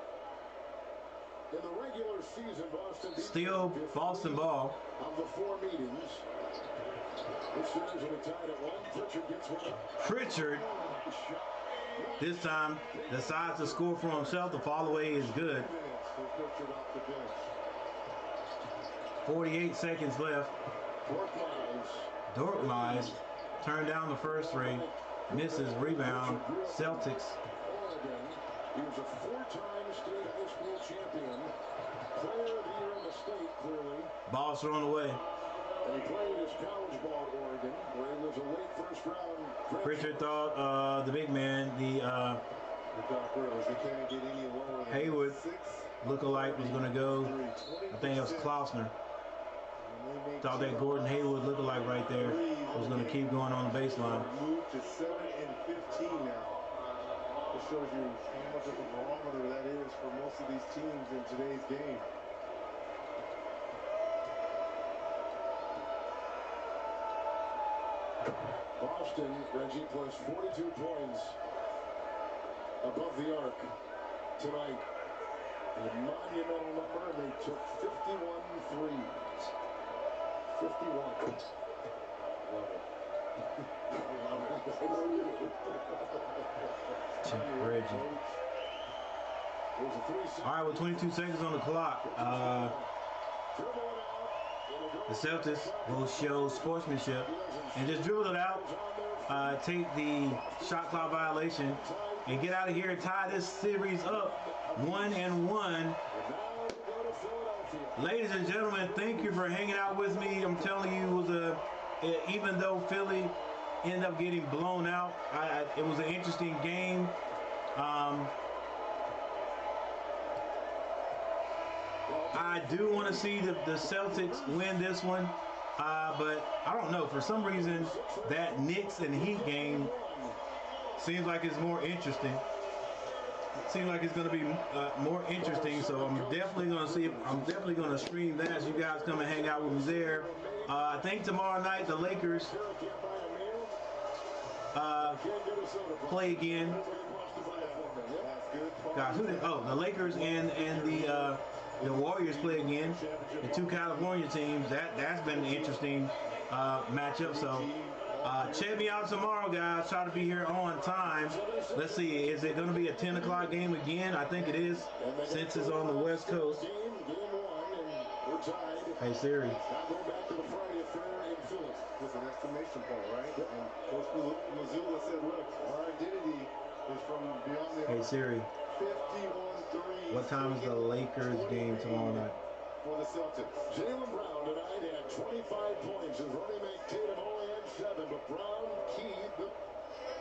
In the regular season, Boston still Boston ball. Of the 4 meetings, this series will be tied at 1. Pritchard gets one. Pritchard this time decides to score for himself. The fall away is good. 48 seconds left. Dortmund turned down the first 3. Misses, rebound. Celtics. He was a 4-time state high school champion. Player of the year in the state, clearly. Ball's thrown away. And he played his college ball at Oregon, where he was a late first round. Pritchard thought the big man, the Doc Rivers, he can't get any lower than Hayward 6. lookalike was gonna go. I think it was Klausner. Thought that Gordon Hayward lookalike right there. was going to keep going on the baseline. Moved to 7 and 15 now. It shows you how much of a barometer that is for most of these teams in today's game. Boston, Reggie, plus 42 points above the arc tonight. A monumental number, and they took 51 threes. 51. Love it. Reggie. All right, with 22 seconds on the clock, the Celtics will show sportsmanship and just dribble it out, take the shot clock violation, and get out of here and tie this series up 1-1. Ladies and gentlemen, thank you for hanging out with me. I'm telling you, it was even though Philly ended up getting blown out, it was an interesting game. I do want to see the Celtics win this one, but I don't know. For some reason, that Knicks and Heat game seems like it's more interesting. Seems like it's going to be more interesting, so I'm definitely going to see. I'm definitely going to stream that. So you guys come and hang out with me there. I think tomorrow night the Lakers play again. Gosh, the Lakers and the Warriors play again. The two California teams. That's been an interesting matchup. So check me out tomorrow, guys. Try to be here on time. Let's see. Is it going to be a 10 o'clock game again? I think it is, since it's on the West Coast. Hey Siri. With an exclamation point, right? And Coach Mazzulla said, look, our identity is from beyond the Hey Siri. 51-3. What time is the Lakers game tomorrow night? For the Celtics. Jaylen Brown tonight had 25 points. His running mate Tatum only had 7, but Brown keyed the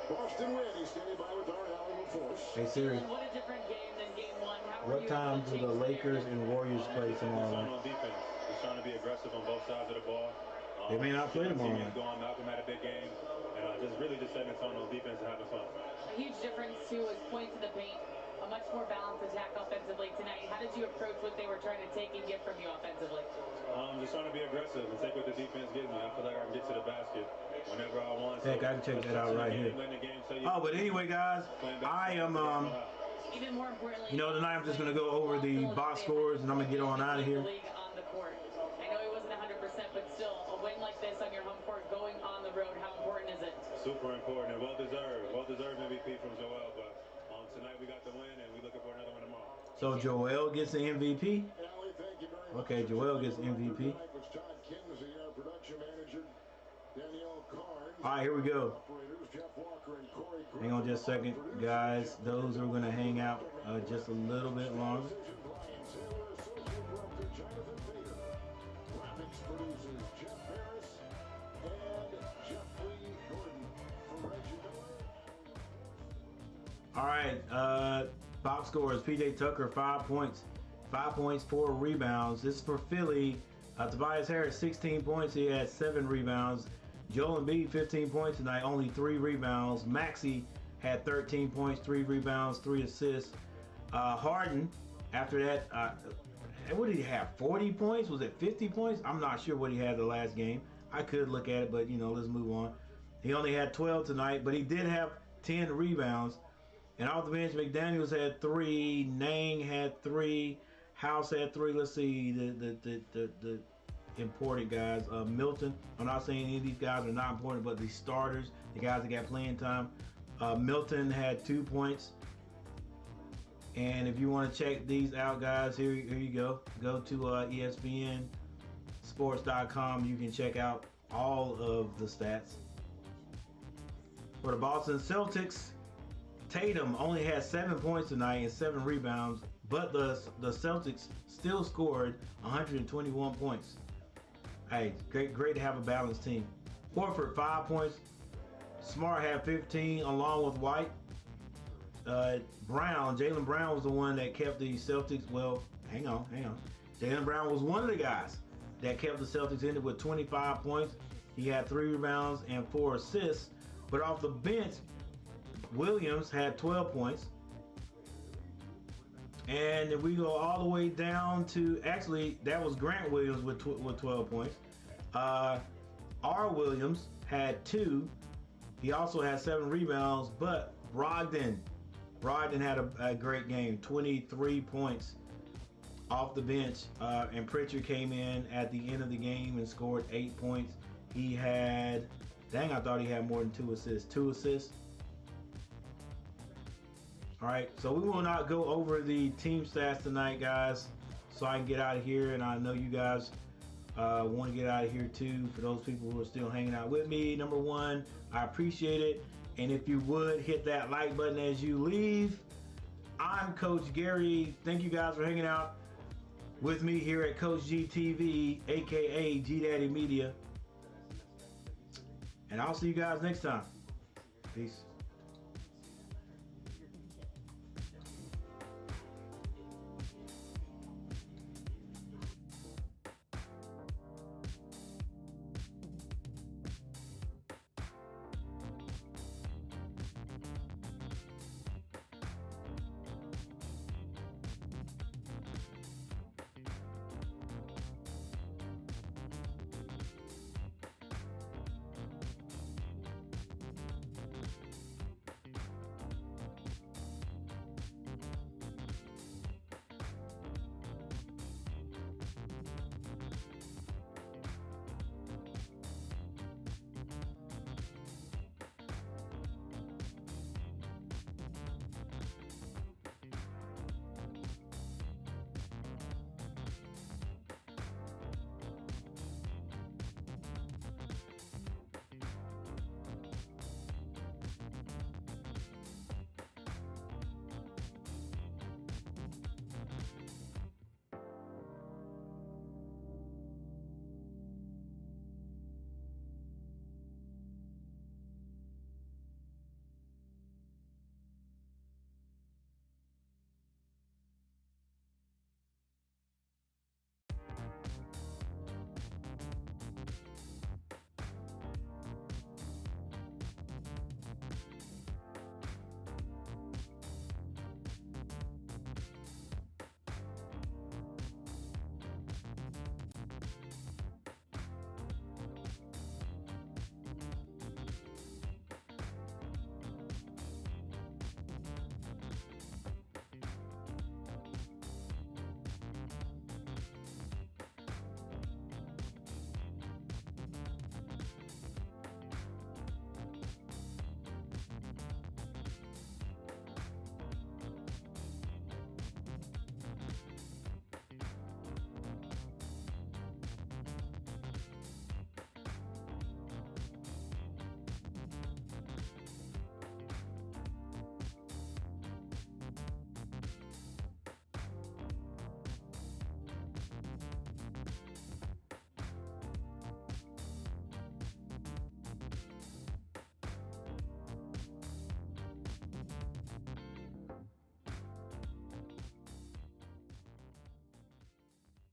Boston win. He's standing by with our Allen Force. Hey Siri. What a different game than game one. What time do the Lakers and Warriors play tomorrow night? On defense. He's trying to be aggressive on both sides of the ball. They may not play tomorrow night. Malcolm had a big game, and just setting the tone on defense and having fun. A huge difference too was points in the paint. A much more balanced attack offensively tonight. How did you approach what they were trying to take and get from you offensively? Just trying to be aggressive and take what the defense gives me. I feel like I can get to the basket whenever I want. Heck, I can check that out right here. Oh, but anyway, guys, I am even more importantly, tonight I'm just gonna go over the box scores and I'm gonna get on out of here. On the court. I know he wasn't 100%, but still, a win like this on your home court, going on the road, how important is it? Super important and well-deserved MVP from Joel, but tonight we got the win and we're looking for another one tomorrow. So Joel gets the MVP? Okay, Joel gets MVP. All right, here we go. Hang on just a second, guys. Those who are going to hang out just a little bit longer. All right, box scores. PJ Tucker, 5 points. 5 points, 4 rebounds. This is for Philly. Tobias Harris, 16 points. He had 7 rebounds. Joel Embiid, 15 points tonight, only 3 rebounds. Maxey had 13 points, 3 rebounds, 3 assists. Harden, after that, what did he have? 40 points? Was it 50 points? I'm not sure what he had the last game. I could look at it, but let's move on. He only had 12 tonight, but he did have 10 rebounds. And off the bench, McDaniels had 3, Nang had 3, House had 3. Let's see the important guys. Milton. I'm not saying any of these guys are not important, but the starters, the guys that got playing time. Milton had 2 points. And if you want to check these out, guys, here you go. Go to ESPNSports.com. You can check out all of the stats. For the Boston Celtics, Tatum only had 7 points tonight and 7 rebounds, but the Celtics still scored 121 points. Hey, great to have a balanced team. Horford, 5 points. Smart had 15 along with White. Jaylen Brown was the one that kept the Celtics. Well, hang on. Jaylen Brown was one of the guys that kept the Celtics in it with 25 points. He had 3 rebounds and 4 assists. But off the bench, Williams had 12 points. And if we go all the way down to, actually, that was Grant Williams with 12 points. R. Williams had 2. He also had 7 rebounds, but Brogdon had a great game, 23 points off the bench. And Pritchard came in at the end of the game and scored 8 points. He had, dang, I thought he had more than 2 assists. 2 assists. All right, so we will not go over the team stats tonight, guys, so I can get out of here. And I know you guys want to get out of here too. For those people who are still hanging out with me, number one, I appreciate it. And if you would hit that like button as you leave. I'm Coach Gary. Thank you guys for hanging out with me here at Coach G TV, aka G Daddy Media. And I'll see you guys next time. Peace.